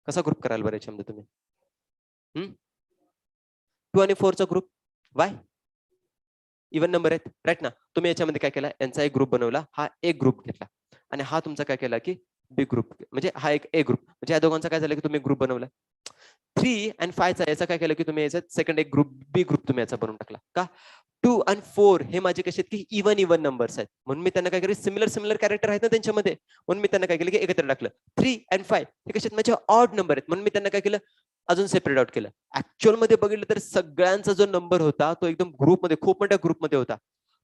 कसा ग्रुप करायला बरं याच्यामध्ये तुम्ही 2 आणि 4 चा ग्रुप वाय इव्हन नंबर आहेत राईट ना. तुम्ही याच्यामध्ये काय केला यांचा एक ग्रुप बनवला हा एक ग्रुप घेतला आणि हा तुमचा काय केला की बी ग्रुप म्हणजे हा एक ए ग्रुप म्हणजे या दोघांचा काय झालं की तुम्ही ग्रुप बनवला. 3 आणि 5 चा याचा काय केलं की तुम्ही याचा सेकंड एक ग्रुप बी ग्रुप तुम्ही याचा बनवून टाकला. का 2 आणि 4 हे माझे कसे आहेत की इव्हन नंबर्स आहेत म्हणून मी त्यांना काय केलं सिमिलर कॅरेक्टर आहेत ना त्यांच्यामध्ये म्हणून मी त्यांना काय केलं की एकत्र टाकलं. 3 आणि 5 हे कसे आहेत माझे ऑड नंबर आहेत म्हणून मी त्यांना काय केलं अजून सेपरेट आउट केलं. ऍक्च्युअल मध्ये बघितलं तर सगळ्यांचा जो नंबर होता तो एकदम ग्रुपमध्ये खूप मोठ्या ग्रुपमध्ये होता.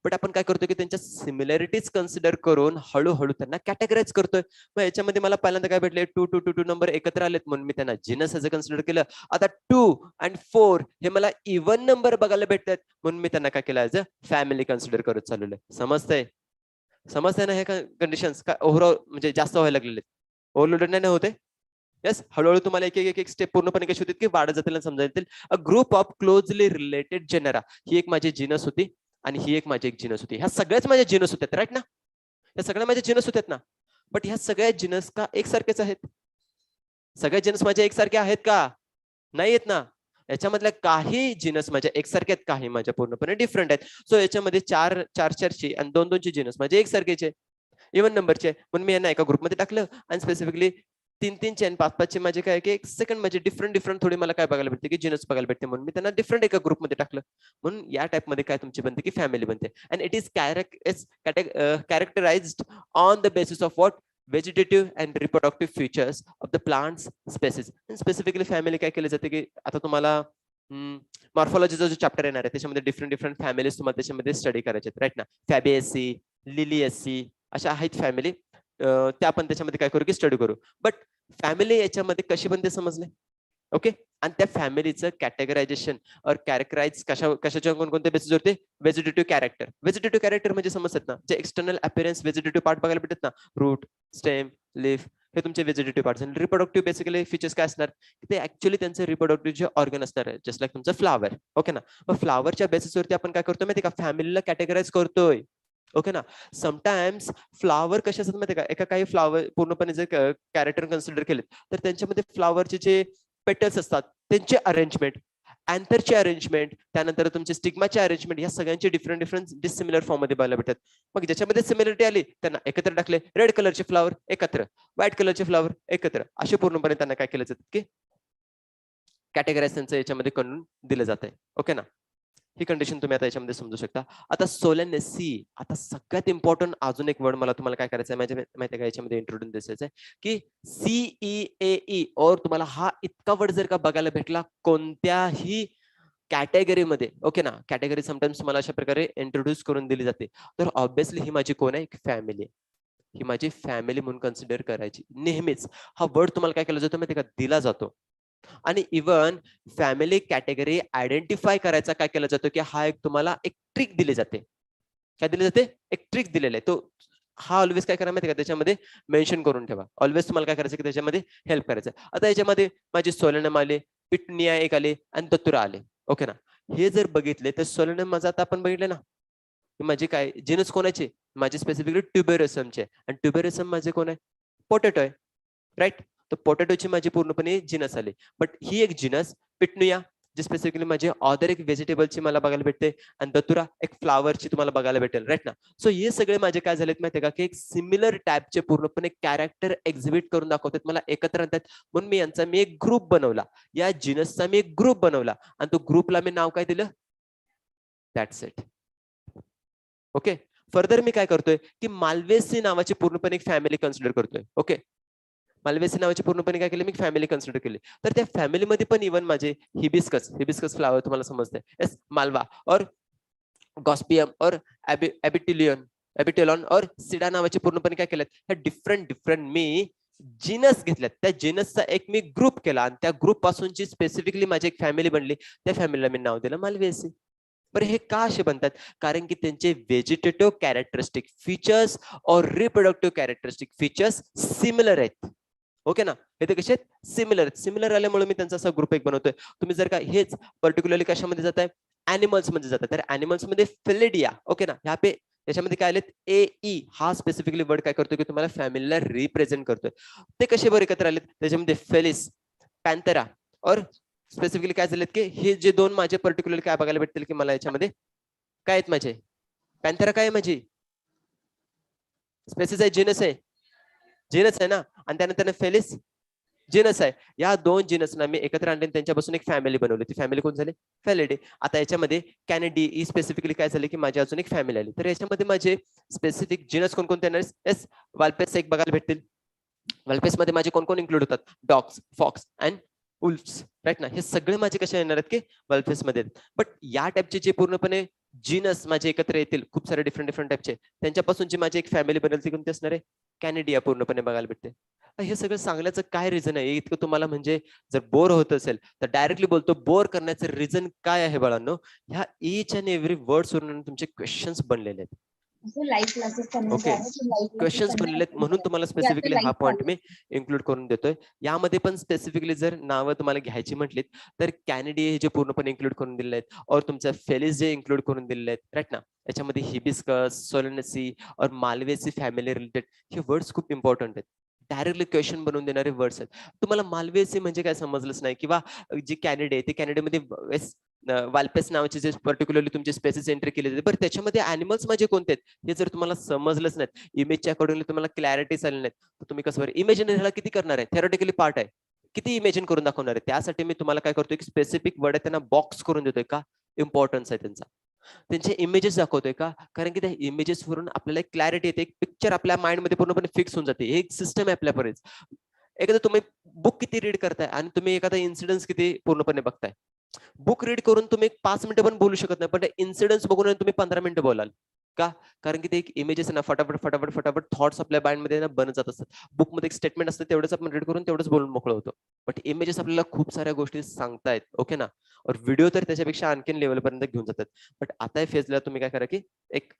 बट आपण काय करतोय की त्यांच्या सिमिलॅरिटीज कन्सिडर करून हळूहळू त्यांना कॅटेगराईज करतोय. मग याच्यामध्ये मला पहिल्यांदा काय भेटले 2 2 2 2 नंबर एकत्र आलेत म्हणून मी त्यांना जिनस असं कन्सिडर केलं. आता 2 आणि 4 हे मला इव्हन नंबर बघायला भेटतात म्हणून मी त्यांना काय केलं ऍज अ फॅमिली कन्सिडर करत चाललोय. समजतंय ना हे कंडिशन्स का ओव्हरऑल म्हणजे जास्त व्हायला लागलेले ओव्हरलोडेड नाही होते. येस हळूहळू तुम्हाला एक स्टेप पूर्णपणे कशी होती की वाढत जातील समजा येतील. A group of closely related genera ही एक माझी जिनस होती आणि ही एक माझी एक जिनस होती. ह्या सगळ्याच माझ्या जिनस होत्या राईट ना. ह्या सगळ्या माझ्या जिनस होत्यात ना. बट ह्या सगळ्या जिनस का एकसारखेच आहेत. सगळ्या जिनस माझ्या एकसारखे आहेत का नाही आहेत ना. याच्यामधल्या काही जिनस माझ्या एकसारखे आहेत काही माझ्या पूर्णपणे डिफरंट आहेत. सो याच्यामध्ये 4 आणि 2 2 ची जिनस माझे एकसारखेचे इव्हन नंबरचे म्हणून मी यांना एका ग्रुपमध्ये टाकलं आणि स्पेसिफिकली तीन चेन 5-5 चे माझे काय की एक सेकंड म्हणजे डिफरंट थोडी मला काय बघायला भेटते की जिनस बघायला भेटते, म्हणून मी त्यांना डिफरंट एका ग्रुपमध्ये टाकलं. म्हणून या टाइप मध्ये काय तुमची बनते की फॅमिली बनते. And it is characterized on the basis of what vegetative and reproductive features of the plants species. Specifically family काय केली जाते की आता तुम्हाला मॉर्फॉलॉजीचा जो चॅप्टर येणार आहे त्याच्यामध्ये डिफरंट फॅमिलीज तुम्हाला त्याच्यामध्ये स्टडी करायचे आहेत, राईट ना. फॅबिएसी, लिलिएसी अशा आहेत फॅमिली, त्या आपण त्याच्यामध्ये काय करू की स्टडी करू. बट फॅमिली याच्यामध्ये कशी बनते समजले, ओके. आणि त्या फॅमिलीचं कॅटेगरायझेशन और कॅरेक्टराइज कशाच्या कोणत्या बेसिसवरती, व्हेजिटेटिव्ह कॅरेक्टर म्हणजे समजतात ना, जे एक्सटर्नल अपीअरन्स व्हेजिटेटिव्ह पार्ट बघायला भेटतात ना, रूट, स्टेम, लीफ, हे तुमचे व्हेजिटेटिव्ह पार्ट्स. आणि रिप्रोडक्टिव्ह बेसिकली फीचर्स काय असणार, ते ऍक्च्युअली त्यांचे रिप्रोडक्टिव्ह जे ऑर्गन असणार आहे, जस्ट लाईक तुमचं फ्लावर, ओके ना. मग फ्लावरच्या बेसिसवरती आपण काय करतो माहिती का, फॅमिलीला कॅटेगराइज करतोय, ओके ना. समटाइम्स फ्लावर कसे असतात माहिती का, एका काही फ्लावर पूर्णपणे जर कॅरेक्टर कन्सिडर केले तर त्यांच्यामध्ये फ्लावरचे जे पेटल्स असतात त्यांचे अरेंजमेंट, अँथरचे अरेंजमेंट, त्यानंतर तुमचे स्टिग्माचे अरेंजमेंट, या सगळ्यांचे डिफरंट डिसिमिलर फॉर्म मध्ये बघायला भेटतात. मग ज्याच्यामध्ये सिमिलरिटी आली त्यांना एकत्र टाकले, रेड कलरचे फ्लावर एकत्र, व्हाईट कलरचे फ्लावर एकत्र, असे पूर्णपणे त्यांना काय केलं जातं की कॅटेगराइज त्यांचं याच्यामध्ये करून दिलं जात आहे, ओके ना. ही कंडिशन तुम्ही आता याच्यामध्ये समजू शकता. आता सोलेनेसी, आता सगळ्यात इम्पॉर्टंट अजून एक वर्ड मला तुम्हाला काय करायचं आहे माहिती का याच्यामध्ये इंट्रोड्यूस द्यायचं आहे की CEAE, और तुम्हाला हा इतका वर्ड जर का बघायला भेटला कोणत्याही कॅटेगरीमध्ये, ओके ना, कॅटेगरी समटाइम्स मला अशा प्रकारे इंट्रोड्यूस करून दिली जाते, तर ऑब्विसली ही माझी कोण आहे, फॅमिली. ही माझी फॅमिली म्हणून कन्सिडर करायची नेहमीच. हा वर्ड तुम्हाला काय केला जातो माहिती का, दिला जातो. आणि इवन फॅमिली कॅटेगरी आयडेंटिफाय करायचा काय केला जातो की हा एक तुम्हाला एक ट्रिक दिली जाते. काय दिली जाते, एक ट्रिक दिलेला आहे, तो हा ऑलवेज काय करा माहिती का त्याच्यामध्ये मेन्शन करून ठेवा. ऑलवेज तुम्हाला काय करायचं की त्याच्यामध्ये हेल्प करायचं. आता याच्यामध्ये माझे सोलेनम आले, पिटनिया एक आले आणि दत्तुरा आले, ओके ना. हे जर बघितले तर सोलेनम माझा आता आपण बघितले ना, माझे काय जिनस कोणाचे, माझे स्पेसिफिकली ट्युबेरसमचे, आणि ट्युबेरसम माझे कोण आहे, पोटॅटो आहे, राईट. तर पोटॅटोची माझी पूर्णपणे जिनस आले. बट ही एक जिनस पिटनुया जे स्पेसिफिकली माझे ऑदर एक व्हेजिटेबलची मला बघायला भेटते, आणि दतुरा एक फ्लावरची तुम्हाला बघायला भेटेल, राईट ना. सो हे सगळे माझे काय झालेत माहितीये का की एक सिमिलर टाईपचे पूर्णपणे कॅरेक्टर एक्झिबिट करून दाखवतात, मला एकत्र आणतात. म्हणून मी यांचा मी एक ग्रुप बनवला, या जिनसचा मी एक ग्रुप बनवला, आणि तो ग्रुपला मी नाव काय दिलं, दॅट्स इट, ओके. फर्दर मी काय करतोय की माल्वेसी नावाची पूर्णपणे एक फॅमिली कन्सिडर करतोय, ओके. माल्वेसी नावाची पूर्णपणे काय केली मी फॅमिली कन्सिडर केली. तर त्या फॅमिलीमध्ये पण इव्हन माझे हिबिस्कस फ्लावर तुम्हाला समजतंय, येस, मालवा और गॉस्पियम और एबिटिलॉन और सिडा नावाचे पूर्णपणे काय केलेत, ह्या डिफरंट मी जिनस घेतल्यात, त्या जिनसचा एक मी ग्रुप केला, आणि त्या ग्रुप पासूनची स्पेसिफिकली माझी एक फॅमिली बनली, त्या फॅमिलीला मी नाव दिलं माल्वेसी. बरं हे का असे बनतात, कारण की त्यांचे व्हेजिटेटिव्ह कॅरेक्टरिस्टिक फीचर्स और रिप्रोडक्टिव्ह कॅरेक्टरिस्टिक फीचर्स सिमिलर आहेत, ओके ना. हे ते कसे सिमिलर आल्यामुळे मी त्यांचा असा ग्रुप एक बनवतोय. तुम्ही जर का हेच पर्टिक्युलरली कशामध्ये जाताय, अॅनिमल्स मध्ये जातात, तर अॅनिमल्स मध्ये फिलिडिया, ओके ना. ह्या पे त्याच्यामध्ये काय आलेत, AE हा स्पेसिफिकली वर्ड काय करतोय की तुम्हाला फॅमिलीला रिप्रेझेंट करतोय. ते कसे बरं एकत्र आलेत, त्याच्यामध्ये फेलिस, पॅन्थेरा और स्पेसिफिकली काय झालेत की हे जे दोन माझे पर्टिक्युलरली काय बघायला भेटतील की मला याच्यामध्ये काय आहेत, माझे पॅन्थेरा काय आहे, माझी स्पेसिस आहे, जिनस आहे ना, आणि त्यानंतर फेलिस जिनस आहे. या दोन जिनसना मी एकत्र आणले, त्यांच्यापासून एक फॅमिली बनवली. ती फॅमिली कोण झाली, फॅलिडे. आता याच्यामध्ये कॅनेडी ही स्पेसिफिकली काय झाली की माझी अजून एक फॅमिली आली. तर याच्यामध्ये माझे स्पेसिफिक जिनस कोणकोणते येणार, एस, वाल्पेस एक बघायला भेटतील. वाल्पेस मध्ये माझे कोण इंक्लूड होतात, डॉग्स, फॉक्स अँड उल्फ्स, राईट ना. हे सगळे माझे कसे येणार आहेत की वाल्पेस मध्ये. बट या टाइपचे जे पूर्णपणे जिनस माझे एकत्र येतील, खूप सारे डिफरंट टाइपचे, त्यांच्यापासून जी माझी एक फॅमिली बनेल ती कोणती असणार आहे, कॅनेडिया पूर्णपणे बघायला भेटते. हे सगळं सांगण्याचं काय रिझन आहे, इतकं तुम्हाला म्हणजे जर बोर होत असेल तर डायरेक्टली बोलतो, बोर करण्याचं रिझन काय आहे बाळांनो, ह्या ईच अँड एव्हरी वर्ड्स वरून तुमचे क्वेश्चन्स बनलेले आहेत, ओके. क्वेश्चन्स बनलेले आहेत, म्हणून तुम्हाला स्पेसिफिकली हा पॉइंट मी इन्क्लूड करून देतोय. यामध्ये पण स्पेसिफिकली जर नावं तुम्हाला घ्यायची म्हटलीत तर कॅनेडी हे जे पूर्णपणे इन्क्लूड करून दिलेले आहेत, और तुमच्या फेलिस जे इन्क्लूड करून दिलेले आहेत, राईट ना. याच्यामध्ये हिबिस्कस, सोलेनेसी और मालवेसी फॅमिली रिलेटेड हे वर्ड्स खूप इम्पॉर्टंट आहेत. डायरेक्टली क्वेश्चन बनवून देणारे वर्ड्स आहेत. तुम्हाला मालवेसी म्हणजे काय समजलंच नाही, किंवा जी कॅनडे आहे ते कॅनडेमध्ये वाल्पेस नावाचे जे पर्टिक्युलरली तुमचे स्पेसिस एंट्री केले जाते, बरं त्याच्यामध्ये अॅनिमल्स म्हणजे कोणते आहेत हे जर तुम्हाला समजलंच नाही, इमेजच्या अकॉर्डिंगली तुम्हाला क्लॅरिटी चालली नाही, तर तुम्ही कसं बरं इमेजिन ह्याला किती करणार आहे, थेरोटिकली पार्ट आहे, किती इमेजिन करून दाखवणार आहे. त्यासाठी मी तुम्हाला काय करतोय, की स्पेसिफिक वर्ड आहे त्यांना बॉक्स करून देतोय. का? इम्पॉर्टन्स आहे त्यांचा, त्यांचे इमेजेस दाखवतोय. का? कारण की त्या इमेजेस वरून आपल्याला एक क्लॅरिटी येते, एक पिक्चर आपल्या माइंडमध्ये पूर्णपणे फिक्स होऊन जाते. हे एक सिस्टम आहे आपल्यापर्यंत. एखादा तुम्ही बुक किती रीड करताय आणि तुम्ही एखादा इन्सिडेंट किती पूर्णपणे बघताय. बुक रीड करून तुम्ही 5 मिनिटं पण बोलू शकत नाही, पण इन्सिडेंट्स बघून तुम्ही 15 मिनिटं बोलाल. का? कारण की ते एक इमेजेस ना, फटाफट फटाफट फटाफट थॉट्स आपल्या माइंडमध्ये ना बनत जात असतात. बुकमध्ये एक स्टेटमेंट असतं, तेवढंच आपण रीड करून तेवढंच बोलून मोकळं होतो. बट इमेजेस आपल्याला खूप साऱ्या गोष्टी सांगतायत. ओके ना? और व्हिडिओ तर त्याच्यापेक्षा आणखीन लेवलपर्यंत घेऊन जातात. बट आता या फेजला तुम्ही काय करा, की एक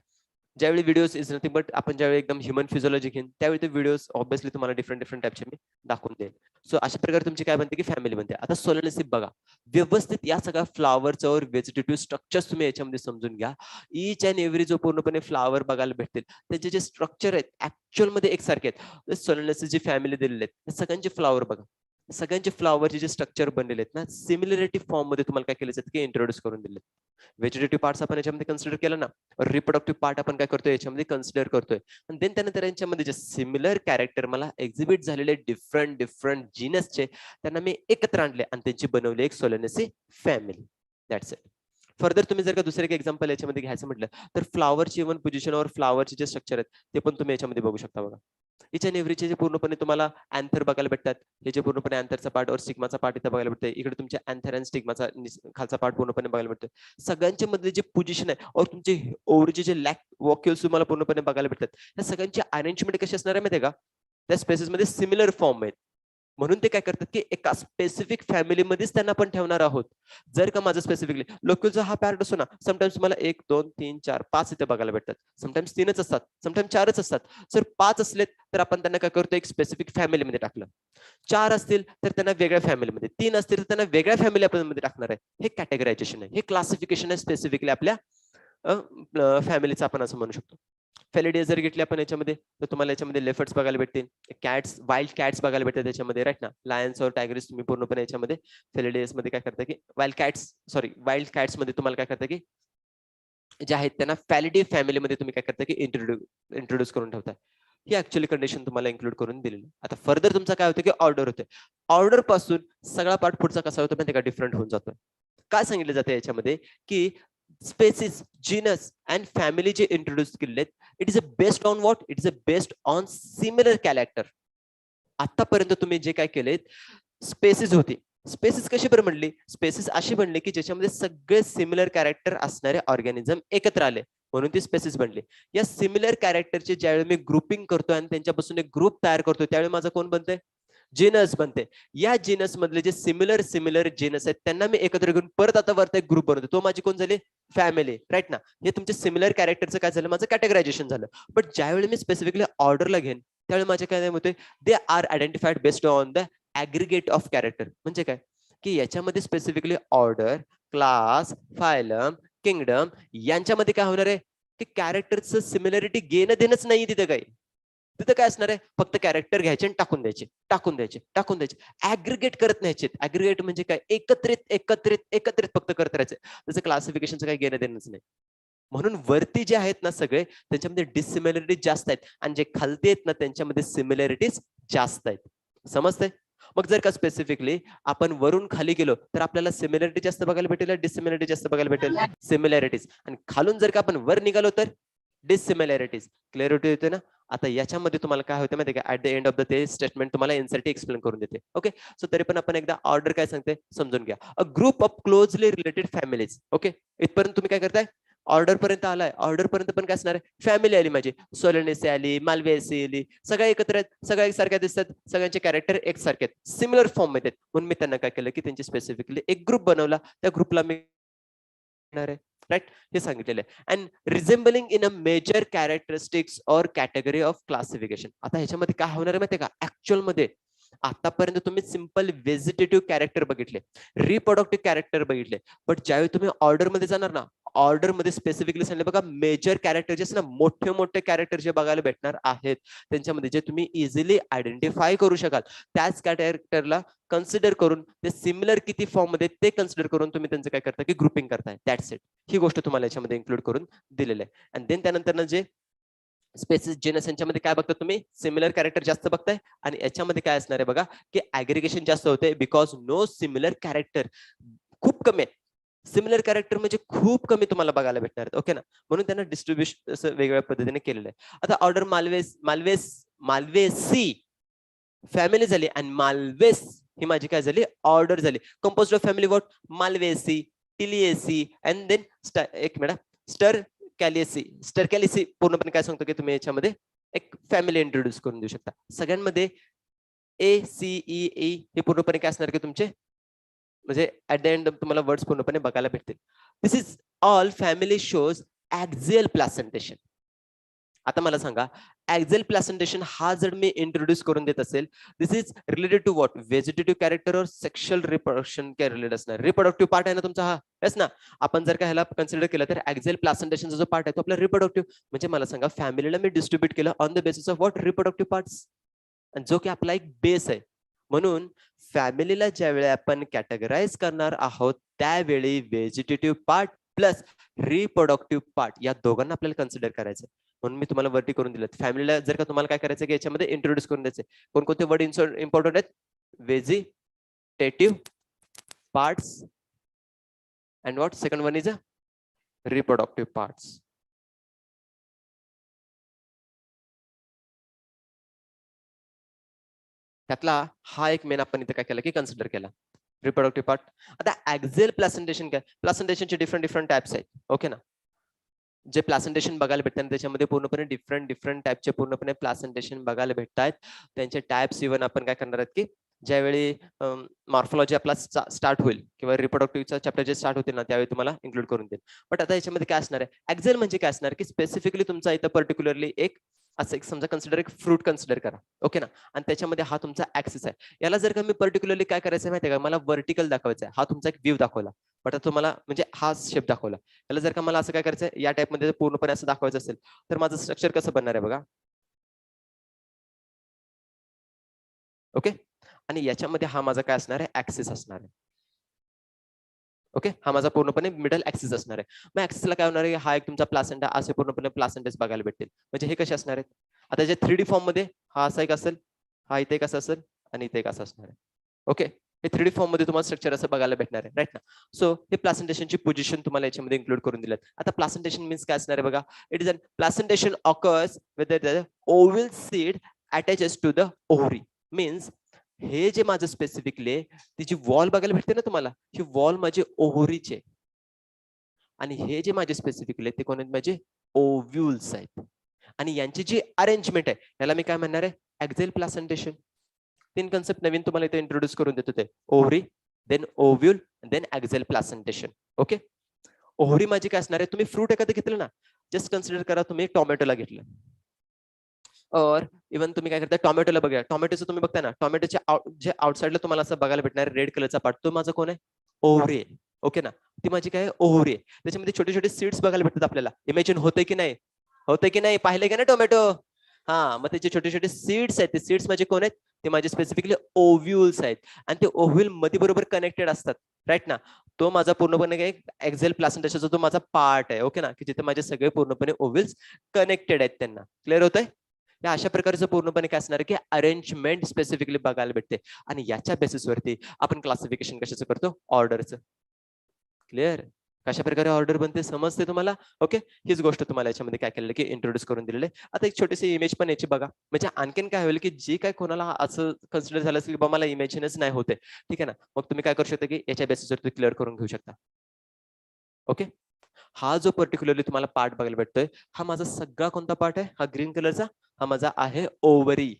ज्यावेळी व्हिडिओज इज नथिंग बट आपण ज्यावेळी एकदम ह्युमन फिजिओलॉजी घेईन, त्यावेळी ते व्हिडिओज ऑब्व्हियसली तुम्हाला डिफरंट डिफरंट टाईपचे मी दाखवून देईन. सो अशा प्रकारे तुमची काय बनते, की फॅमिली बनते. आता सोलनशिप बघा, व्यवस्थित या सगळ्या फ्लॉवरचं और व्हेजिटेटिव्ह स्ट्रक्चर्स तुम्ही याच्यामध्ये समजून घ्या. ईच अँड एव्हरी जो पूर्णपणे फ्लॉवर बघायला भेटतील, त्यांचे जे स्ट्रक्चर आहेत ऍक्च्युअल मध्ये एकसारखे आहेत. सोलनसिस जी फॅमिली दिलेली आहेत, सगळ्यांचे फ्लॉवर बघा, सगळ्यांचे फ्लॉवरचे जे स्ट्रक्चर बनलेले आहेत ना, सिमिलरिटी फॉर्म मध्ये तुम्हाला काय केलं जातं, की इंट्रोड्यूस करून दिले. व्हेजिटेटिव्ह पार्ट्स आपण याच्यामध्ये कन्सिडर केलं ना, रिप्रोडक्टिव्ह पार्ट आपण काय करतोय याच्यामध्ये कन्सिडर करतोय. आणि देन त्यानंतर यांच्यामध्ये जे सिमिलर कॅरेक्टर मला एक्झिबिट झालेले डिफरंट डिफरंट जीनसचे, त्यांना मी एकत्र आणले आणि त्यांची बनवली एक Solanaceae family. That's it. Further तुम्ही जर का दुसरं एक एक्झाम्पल याच्यामध्ये घ्यायचं म्हटलं, तर फ्लॉवरची इव्हन पोझिशन और फ्लॉवरचे जे स्ट्रक्चर आहेत ते पण तुम्ही याच्यामध्ये बघू शकता. बघा, इच अँड एव्हरीचे जे पूर्णपणे तुम्हाला अँथर बघायला भेटतात. हे जे पूर्णपणे अँथरचा पार्ट और स्टिग्माचा पार्ट इथं बघायला भेटतोय. इकडे तुमच्या अँथर आणि स्टिग्माचा खालचा पार्ट पूर्णपणे बघायला भेटतोय. सगळ्यांच्या मध्ये जे पोझिशन आहे और तुमचे ओव्हरचे जे लॅक वॉक्युल्स तुम्हाला पूर्णपणे बघायला भेटतात. या सगळ्यांची अरेंजमेंट कशी असणार आहे माहिती आहे का? त्या स्पेसेस मध्ये सिमिलर फॉर्म आहेत. म्हणून ते काय करतात, की एका स्पेसिफिक फॅमिलीमध्येच त्यांना आपण ठेवणार आहोत. जर का माझं स्पेसिफिकली लोक्युलचा हा पार्ट असतो ना, समटाइम्स तुम्हाला 1, 2, 3, 4, 5 इथे बघायला भेटतात. समटाइम्स 3च असतात, समटाइम्स 4च असतात. जर 5 असलेत तर आपण त्यांना काय करतो, एक स्पेसिफिक फॅमिलीमध्ये टाकलं. 4 असतील तर त्यांना वेगळ्या फॅमिलीमध्ये, 3 असतील तर त्यांना वेगळ्या फॅमिली आपण मध्ये टाकणार आहे. हे कॅटेगरायझेशन आहे, हे क्लासिफिकेशन आहे स्पेसिफिकली आपल्या फॅमिलीचं आपण असं म्हणू शकतो. फेलिडिया जर घेतली आपण याच्यामध्ये, तर तुम्हाला याच्यामध्ये लेफर्ड्स बघायला भेटतील, कॅट्स, वाईल्ड कॅट्स बघायला भेटतात त्याच्यामध्ये, राईट ना. लायन्स और टायगर्स तुम्ही पूर्णपणे याच्यामध्ये फेलिडियस मध्ये काय करता, की वाईल्ड कॅट्स मध्ये तुम्हाला काय करता, की जे आहेत त्यांना फॅलिडी फॅमिलीमध्ये तुम्ही काय करता, की इंट्रोड्यूस करून ठेवता. ही ऍक्च्युअली कंडिशन तुम्हाला इन्क्लूड करून दिलेली. आता फर्दर तुमचा काय होतं, की ऑर्डर होते. ऑर्डर पासून सगळा पार्ट पुढचा कसा होतो माहिती का, डिफरंट होऊन जातो. काय सांगितलं जातं याच्यामध्ये, की स्पेसिस, जीनस अँड फॅमिली जे इंट्रोड्यूस केलेत, it is a based on what, it is a based on similar character. आतापर्यंत तुम्ही जे काय केलेत, स्पेसिस होती. स्पेसिस कशी बरं म्हणली? स्पेसिस अशी बनली, की ज्याच्यामध्ये सगळे सिमिलर कॅरेक्टर असणारे ऑर्गॅनिझम एकत्र आले, म्हणून ती स्पेसिस बनली. या सिमिलर कॅरेक्टरचे ज्यावेळी मी ग्रुपिंग करतोय आणि त्यांच्यापासून एक ग्रुप तयार करतोय, त्यावेळी माझं कोण बनतंय? जीनस बनते. या जीनस मधले जे सिमिलर सिमिलर जीनस आहेत त्यांना मी एकत्र घेऊन परत आता वरती एक ग्रुप बनवतो. तो माझी कोण झाली? फॅमिली, राईट ना. हे तुमचे सिमिलर कॅरेक्टरचं काय झालं? माझं कॅटेगरायझेशन झालं. बट ज्यावेळी मी स्पेसिफिकली ऑर्डरला घेईन, त्यावेळी माझे काय होते, they are identified based on the aggregate of character. म्हणजे काय, की याच्यामध्ये specifically order, class, phylum, kingdom यांच्यामध्ये काय होणार आहे, की कॅरेक्टरचं सिमिलरिटी घेणं देणंच नाही तिथे काही. तिथं काय असणार आहे, फक्त कॅरेक्टर घ्यायचे आणि टाकून द्यायचे, टाकून द्यायचे, टाकून द्यायचे. ऍग्रिगेट करत न्यायचे. ऍग्रिगेट म्हणजे काय, एकत्रित एकत्रित एकत्रित फक्त करत राहायचे. त्याचं क्लासिफिकेशनचं काही घेणं देणंच नाही. म्हणून वरती जे आहेत ना सगळे, त्यांच्यामध्ये डिसिमिलरिटीज जास्त आहेत आणि जे खालती आहेत ना त्यांच्यामध्ये सिमिलरिटीज जास्त आहेत. समजतंय? मग जर का स्पेसिफिकली आपण वरून खाली गेलो तर आपल्याला सिमिलरिटी जास्त बघायला भेटेल, डिसिमिलरिटी जास्त बघायला भेटेल, सिमिलरिटीज. आणि खालून जर का आपण वर निघालो तर डिसिमिलरिटीज. क्लिअरिटी होते ना. आता याच्यामध्ये तुम्हाला काय होतं माहिती का, at the end of the day statement तुम्हाला एनसीईआरटी एक्सप्लेन करून देते. ओके, सो तरी पण आपण एकदा ऑर्डर काय सांगते समजून घ्या. अ group of closely related families. Okay, इथपर्यंत तुम्ही काय करताय, ऑर्डर पर्यंत आलाय. ऑर्डर पर्यंत पण काय असणार आहे, फॅमिली आली माझी. सोलेनेसी आली, मालवेसी आली, सगळ्या एकत्र आहेत, सगळ्या एकसारख्या दिसतात, सगळ्यांचे कॅरेक्टर एकसारखे आहेत, सिमिलर फॉर्म मध्ये आहेत. म्हणून मी त्यांना काय केलं, की त्यांची स्पेसिफिकली एक ग्रुप बनवला. त्या ग्रुपला मी राईट हे सांगितलेलं आहे. And resembling in a major characteristics और कॅटेगरी ऑफ क्लासिफिकेशन. आता ह्याच्यामध्ये काय होणार आहे माहिती आहे का, ऍक्च्युअल मध्ये आतापर्यंत तुम्ही सिंपल व्हेजिटेटिव्ह कॅरेक्टर बघितले, रिप्रोडक्टिव्ह कॅरेक्टर बघितले, बट ज्यावेळी तुम्ही ऑर्डर मध्ये जाणार ना, ऑर्डर मध्ये स्पेसिफिकली सांगितलं बघा, मेजर कॅरेक्टर जे ना, मोठे मोठे कॅरेक्टर जे बघायला भेटणार आहेत त्यांच्यामध्ये जे तुम्ही इझिली आयडेंटिफाय करू शकाल त्याच कॅरेक्टरला कन्सिडर करून ते सिमिलर किती फॉर्म मध्ये ते कन्सिडर करून तुम्ही त्यांचं काय करता की ग्रुपिंग करताय. That's it. ही गोष्ट तुम्हाला याच्यामध्ये इन्क्लूड करून दिलेलं आहे. आणि देन त्यानंतर जे स्पेसिस जेनस यांच्यामध्ये काय बघता तुम्ही, सिमिलर कॅरेक्टर जास्त बघताय आणि याच्यामध्ये काय असणार आहे बघा की ऍग्रिगेशन जास्त होते बिकॉज नो सिमिलर कॅरेक्टर खूप कमी आहे. सिमिलर कॅरेक्टर म्हणजे खूप कमी तुम्हाला बघायला भेटणार आहेत. ओके ना, म्हणून त्यांना डिस्ट्रीब्युशन असं वेगवेगळ्या पद्धतीने केलेलं आहे. आता ऑर्डर माल्वेसी फॅमिली झाली आणि माल्वेस ही माझी काय झाली, ऑर्डर झाली. Composed of family what, Malvaceae, Tiliaceae and then एक मिनिट, स्टरकॅलिसी पूर्णपणे काय सांगतो की तुम्ही याच्यामध्ये एक फॅमिली इंट्रोड्यूस करून देऊ शकता. सगळ्यांमध्ये ACEE हे पूर्णपणे काय असणार की तुमचे म्हणजे ऍट द एंड तुम्हाला वर्ड्स पूर्णपणे बघायला भेटतील. This is all family shows axial placentation. आता मला सांगा, ऍक्झियल प्लासेंटेशन हा जर मी इंट्रोड्यूस करून देत असेल, this is related to what, vegetative character और सेक्शुअल रिप्रोडक्शन काय रिलेटेड असणार. रिप्रोडक्टिव्ह पार्ट आहे ना तुमचा हा, येस ना. आपण जर का ह्याला कन्सिडर केलं तर ऍक्झियल प्लासेंटेशनचा जो पार्ट आहे तो आपला रिप्रोडक्टिव्ह. म्हणजे मला सांगा, फॅमिलीला मी डिस्ट्रीब्यूट केलं on the basis of what, reproductive parts, जो की आपला एक बेस आहे. म्हणून फॅमिलीला ज्यावेळी आपण कॅटेगराइज करणार आहोत त्यावेळी vegetative part plus reproductive part या दोघांना आपल्याला कन्सिडर करायचं. म्हणून मी तुम्हाला वरती करून दिलं. फॅमिलीला जर का तुम्हाला काय करायचं की याच्यामध्ये इंट्रोड्यूस करून द्यायचे, कोणकोणते वर्ड इम्पॉर्टंट आहेत, vegetative parts and what, second one is reproductive parts. त्यातला हा एक मेन आपण इथे काय केला की कन्सिडर केला, रिप्रोडक्टिव्ह पार्ट. आता ऍक्झियल प्लासेंटेशन काय, प्लासेंटेशनचे डिफरंट टाइप्स आहेत. ओके ना, जे प्लासेंटेशन बघायला भेटतात त्याच्यामध्ये पूर्णपणे डिफरंट टाइपचे पूर्णपणे प्लासेंटेशन बघायला भेटतात. त्यांचे टाइप्स इव्हन आपण काय करणार आहेत की ज्यावेळी मॉर्फोलॉजी आपला स्टार्ट होईल किंवा रिप्रोडक्टिव्हचा चॅप्टर जे स्टार्ट होतील ना त्यावेळी तुम्हाला इन्क्लूड करून देईल. बट आता याच्यामध्ये काय असणार आहे, ऍक्झियल म्हणजे काय असणार की स्पेसिफिकली तुमचा इथं पर्टिक्युलरली एक असं एक समजा कन्सिडर एक फ्रूट कन्सिडर करा. ओके ना, आणि त्याच्यामध्ये हा तुमचा ऍक्सिस आहे. याला जर का मी पर्टिक्युलरली काय करायचं माहिती आहे का, मला व्हर्टिकल दाखवायचा आहे. हा तुमचा एक व्ह्यू दाखवला, बट आता तुम्हाला म्हणजे हा शेप दाखवला. याला जर का मला असं काय करायचं या टाइप मध्ये पूर्णपणे असं दाखवायचं असेल तर माझं स्ट्रक्चर कसं बनणार आहे बघा. ओके, आणि याच्यामध्ये हा माझा काय असणार आहे, ऍक्सिस असणार आहे. ओके, हा माझा पूर्णपणे मिडल ऍक्सिस असणार आहे. मग ऍक्सिसला काय होणार आहे, हा एक तुमचा प्लासेंटा, असे पूर्णपणे प्लासेंटेस बघायला भेटतील. म्हणजे हे कसे असणार आहेत, आता जे 3D फॉर्म मध्ये हा असा एक असेल, हा इथे एक असा असेल आणि इथे एक असा असणार आहे. ओके, हे 3D फॉर्म मध्ये तुम्हाला स्ट्रक्चर असं बघायला भेटणार आहे, राईट ना. सो हे प्लासेंटेशनची पोझिशन तुम्हाला याच्यामध्ये इन्क्लूड करून दिलं. आता प्लासेंटेशन मीन्स काय असणार आहे बघा, it is a placentation occurs with the oval seed attaches to the ovary. Means हे जे माझं स्पेसिफिकली तिची वॉल बघायला भेटते ना तुम्हाला, ही वॉल माझे ओव्हरीचे आणि हे जे माझे स्पेसिफिकली ते कोण आहेत, माझे ओव्ह्यूल्स आहेत. आणि यांची जी अरेंजमेंट आहे याला मी काय म्हणणार आहे, ऍक्झियल प्लासेंटेशन. 3 कन्सेप्ट नवीन तुम्हाला इथे इंट्रोड्यूस करून देत होते, ovary, then ovule, then axial placentation. Okay, ovary माझी काय असणार आहे, तुम्ही फ्रूट एखादं घेतलं ना, जस्ट कन्सिडर करा तुम्ही टोमॅटोला घेतलं, और इव्हन तुम्ही काय करता, टोमॅटोला बघा, टोमॅटोचं तुम्ही बघताय ना, टोमॅटोच्या जे आउटसाइडला तुम्हाला असं बघायला भेटणार रेड कलरचा पार्ट, तो माझा कोण आहे, ओव्हरी आहे. ओके ना, ती माझी काय ओव्हरी आहे. त्याच्यामध्ये छोटे छोटे सीड्स बघायला भेटतात आपल्याला. इमॅजिन होतंय की नाही, होतंय की नाही, पाहिले का ना टोमॅटो. हा, मग त्याचे छोटे छोटे सीड्स आहेत, ते सीड्स माझे कोण आहेत, ते माझे स्पेसिफिकली ओव्ह्यूल्स आहेत. आणि ते ओव्ह्यूल मध्ये बरोबर कनेक्टेड असतात, राईट ना. तो माझा पूर्णपणे काय एक्झेल प्लासेंटेशनचा तो माझा पार्ट आहे. ओके ना, की जिथे माझे सगळे पूर्णपणे ओव्ह्यूल्स कनेक्टेड आहेत त्यांना. क्लिअर होतंय. या अशा प्रकारचं पूर्णपणे काय असणार की अरेंजमेंट स्पेसिफिकली बघायला भेटते. आणि याच्या बेसिसवरती आपण क्लासिफिकेशन कशाचं करतो, ऑर्डरचं. क्लिअर, कशा प्रकारे ऑर्डर बनते समजते तुम्हाला. ओके, हीच गोष्ट तुम्हाला याच्यामध्ये काय केलेलं की इंट्रोड्यूस करून दिलेलं आहे. आता एक छोटीशी इमेज पण याची बघा, म्हणजे आणखीन काय होईल की जी काय कोणाला असं कन्सिडर झालं असेल की बाबा मला इमेजिनच नाही होते, ठीक आहे ना, मग तुम्ही काय करू शकता की याच्या बेसिसवर क्लिअर करून घेऊ शकता. ओके, हा जो पर्टिक्युलरली तुम्हाला पार्ट बघायला भेटतोय, हा माझा सगळा कोणता पार्ट आहे, हा ग्रीन कलरचा, हा माझा आहे ओव्हरी.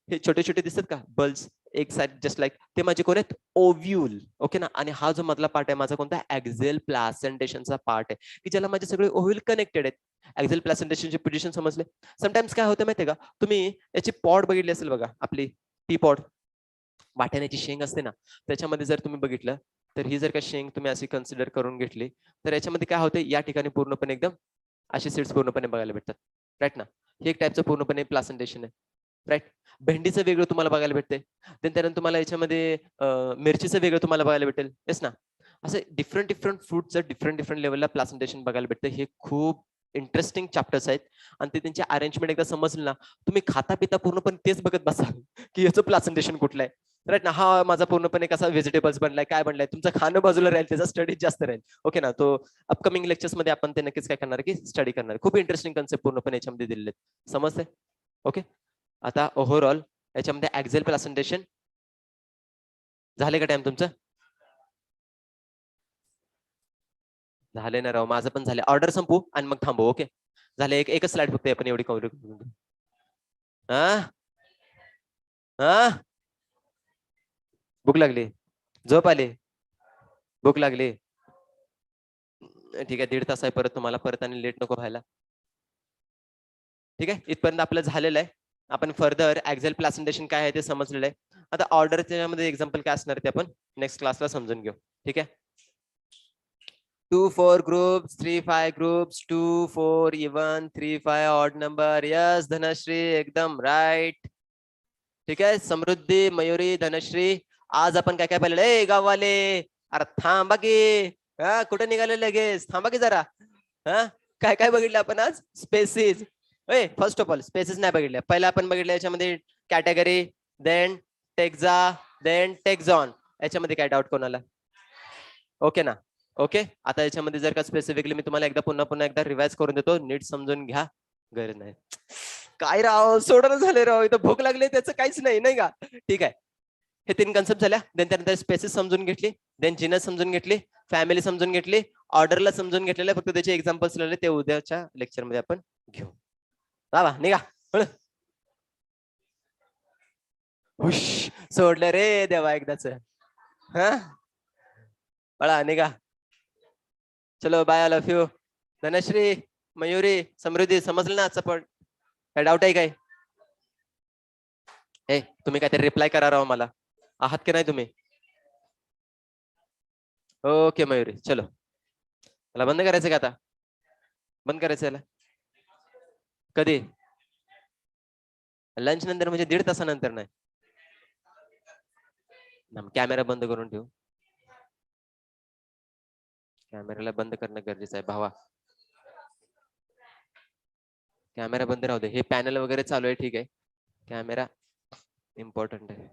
हे छोटे छोटे दिसतात का बल्स, एक साइड जस्ट लाईक, ते माझे कोण आहेत, ओव्ह्यूल. ओके ना, आणि हा जो मधला पार्ट आहे माझा कोणता, ऍक्झियल प्लासेंटेशनचा पार्ट आहे, की ज्याला माझे सगळे ओव्ह्यूल कनेक्टेड आहेत. ऍक्झियल प्लासेंटेशनची पोझिशन समजले. समटाइम्स काय होतं माहितीये का, तुम्ही याची पॉड बघितली असेल बघा, आपली टी पॉड, वाटाण्याची शेंग असते ना, त्याच्यामध्ये जर तुम्ही बघितलं तर ही जर का शेंग तुम्ही अशी कन्सिडर करून घेतली तर याच्यामध्ये काय होते, या ठिकाणी पूर्णपणे एकदम अशी सीड्स पूर्णपणे बघायला भेटतात, राईट ना. हे एक टाईपचं पूर्णपणे प्लासेंटेशन आहे, राईट. भेंडीचं वेगळं तुम्हाला बघायला भेटते, देन त्यानंतर तुम्हाला याच्यामध्ये मिरचीचं वेगळं तुम्हाला बघायला भेटेल, येस ना. असे डिफरंट डिफरंट फ्रूटचं डिफरंट डिफरंट लेवलला प्लासेंटेशन बघायला भेटतं. हे खूप इंटरेस्टिंग चॅप्टर्स आहेत आणि ते त्यांची अरेंजमेंट एकदा समजलं ना, तुम्ही खाता पिता पूर्णपणे तेच बघत बसाल की याचं प्लासेंटेशन कुठलं आहे, राईट ना. हा माझा पूर्णपणे कसा व्हेजिटेबल्स बनलाय, काय बनलाय, तुमचं खाणं बाजूला राहील, त्याचा स्टडी जास्त राहील, ओके ना. तो अपकमिंग लेक्चर्स मध्ये आपण ते नक्कीच काय करणार की स्टडी करणार. खूप इंटरेस्टिंग कन्सेप्ट पूर्णपणे याच्यामध्ये दिलेले आहेत, समजते. ओके, आता ओव्हरऑल याच्यामध्ये ऍक्झेल प्रेझेंटेशन झाले का? टाइम तुमचं झाले ना राव, माझं पण झालं. ऑर्डर संपू आणि मग थांबू, ओके. झाले, एकच स्लाइड फक्त आपण एवढी कव्हर करू. हा हा, भूक लागली, झोप आली, भूक लागली, ठीक आहे. 1.5 तास आहे परत तुम्हाला, परत आणि लेट नको व्हायला. ठीक आहे, इथपर्यंत आपलं झालेलं आहे. आपण फर्दर ऍक्झेल प्रेझेंटेशन काय आहे ते समजलेलं आहे. आता ऑर्डर त्याच्यामध्ये एक्झाम्पल काय असणार ते आपण नेक्स्ट क्लासला समजून घेऊ, ठीक आहे. 2 4 groups, 3 5 groups, 2 4 even, 3 5 odd number. Yes Dhanashree, एकदम राईट. ठीक आहे, समृद्धी, मयुरी, धनश्री. आज आपण काय काय पाहिलेलं आहे गाववाले? अरे थांबा की, हा कुठे निघाले लगेच, थांबा की जरा. हा, काय काय बघितलं आपण आज? Species. First of all species नाही बघितल्या. पहिला आपण बघितलं याच्यामध्ये category, then taxa, then taxon. याच्यामध्ये काय डाऊट कोणाला? ओके ना, ओके. आता याच्यामध्ये जर का स्पेसिफिकली मी तुम्हाला एकदा पुन्हा एकदा रिवाइज करून देतो, नीट समजून घ्या. गरज नाही काय राव, सोडणं झाले राव, इथं भूक लागली त्याचं काहीच नाही, नाही का? ठीक आहे, हे 3 कन्सेप्ट झाल्या. देन त्यानंतर स्पेसिस समजून घेतली, देन जिनस समजून घेतली, फॅमिली समजून घेतली, ऑर्डरला समजून घेतलेलं, फक्त त्याचे एक्झाम्पल्स लिहिले ते उद्याच्या लेक्चर मध्ये आपण घेऊ. वा निघा. हुश, सोडलं रे देवा एकदाच. हा, पळा निघा. चलो bye, I love you. Dhanashree, Mayuri, Samruddhi, समजलं ना आजचं पण? काय डाऊट आहे काय? तुम्ही काहीतरी रिप्लाय करा राव मला, आहात की नाही तुम्ही? ओके मयुरी, चलो. मला बंद करायचं का आता? बंद करायचं याला कधी? लंच नंतर म्हणजे 1.5 तासानंतर? नाही, कॅमेरा बंद करून ठेवू. कॅमेराला बंद करणं गरजेचं आहे भावा. कॅमेरा बंद राहू दे, हे पॅनल वगैरे चालू आहे, ठीक आहे. कॅमेरा इम्पॉर्टंट आहे.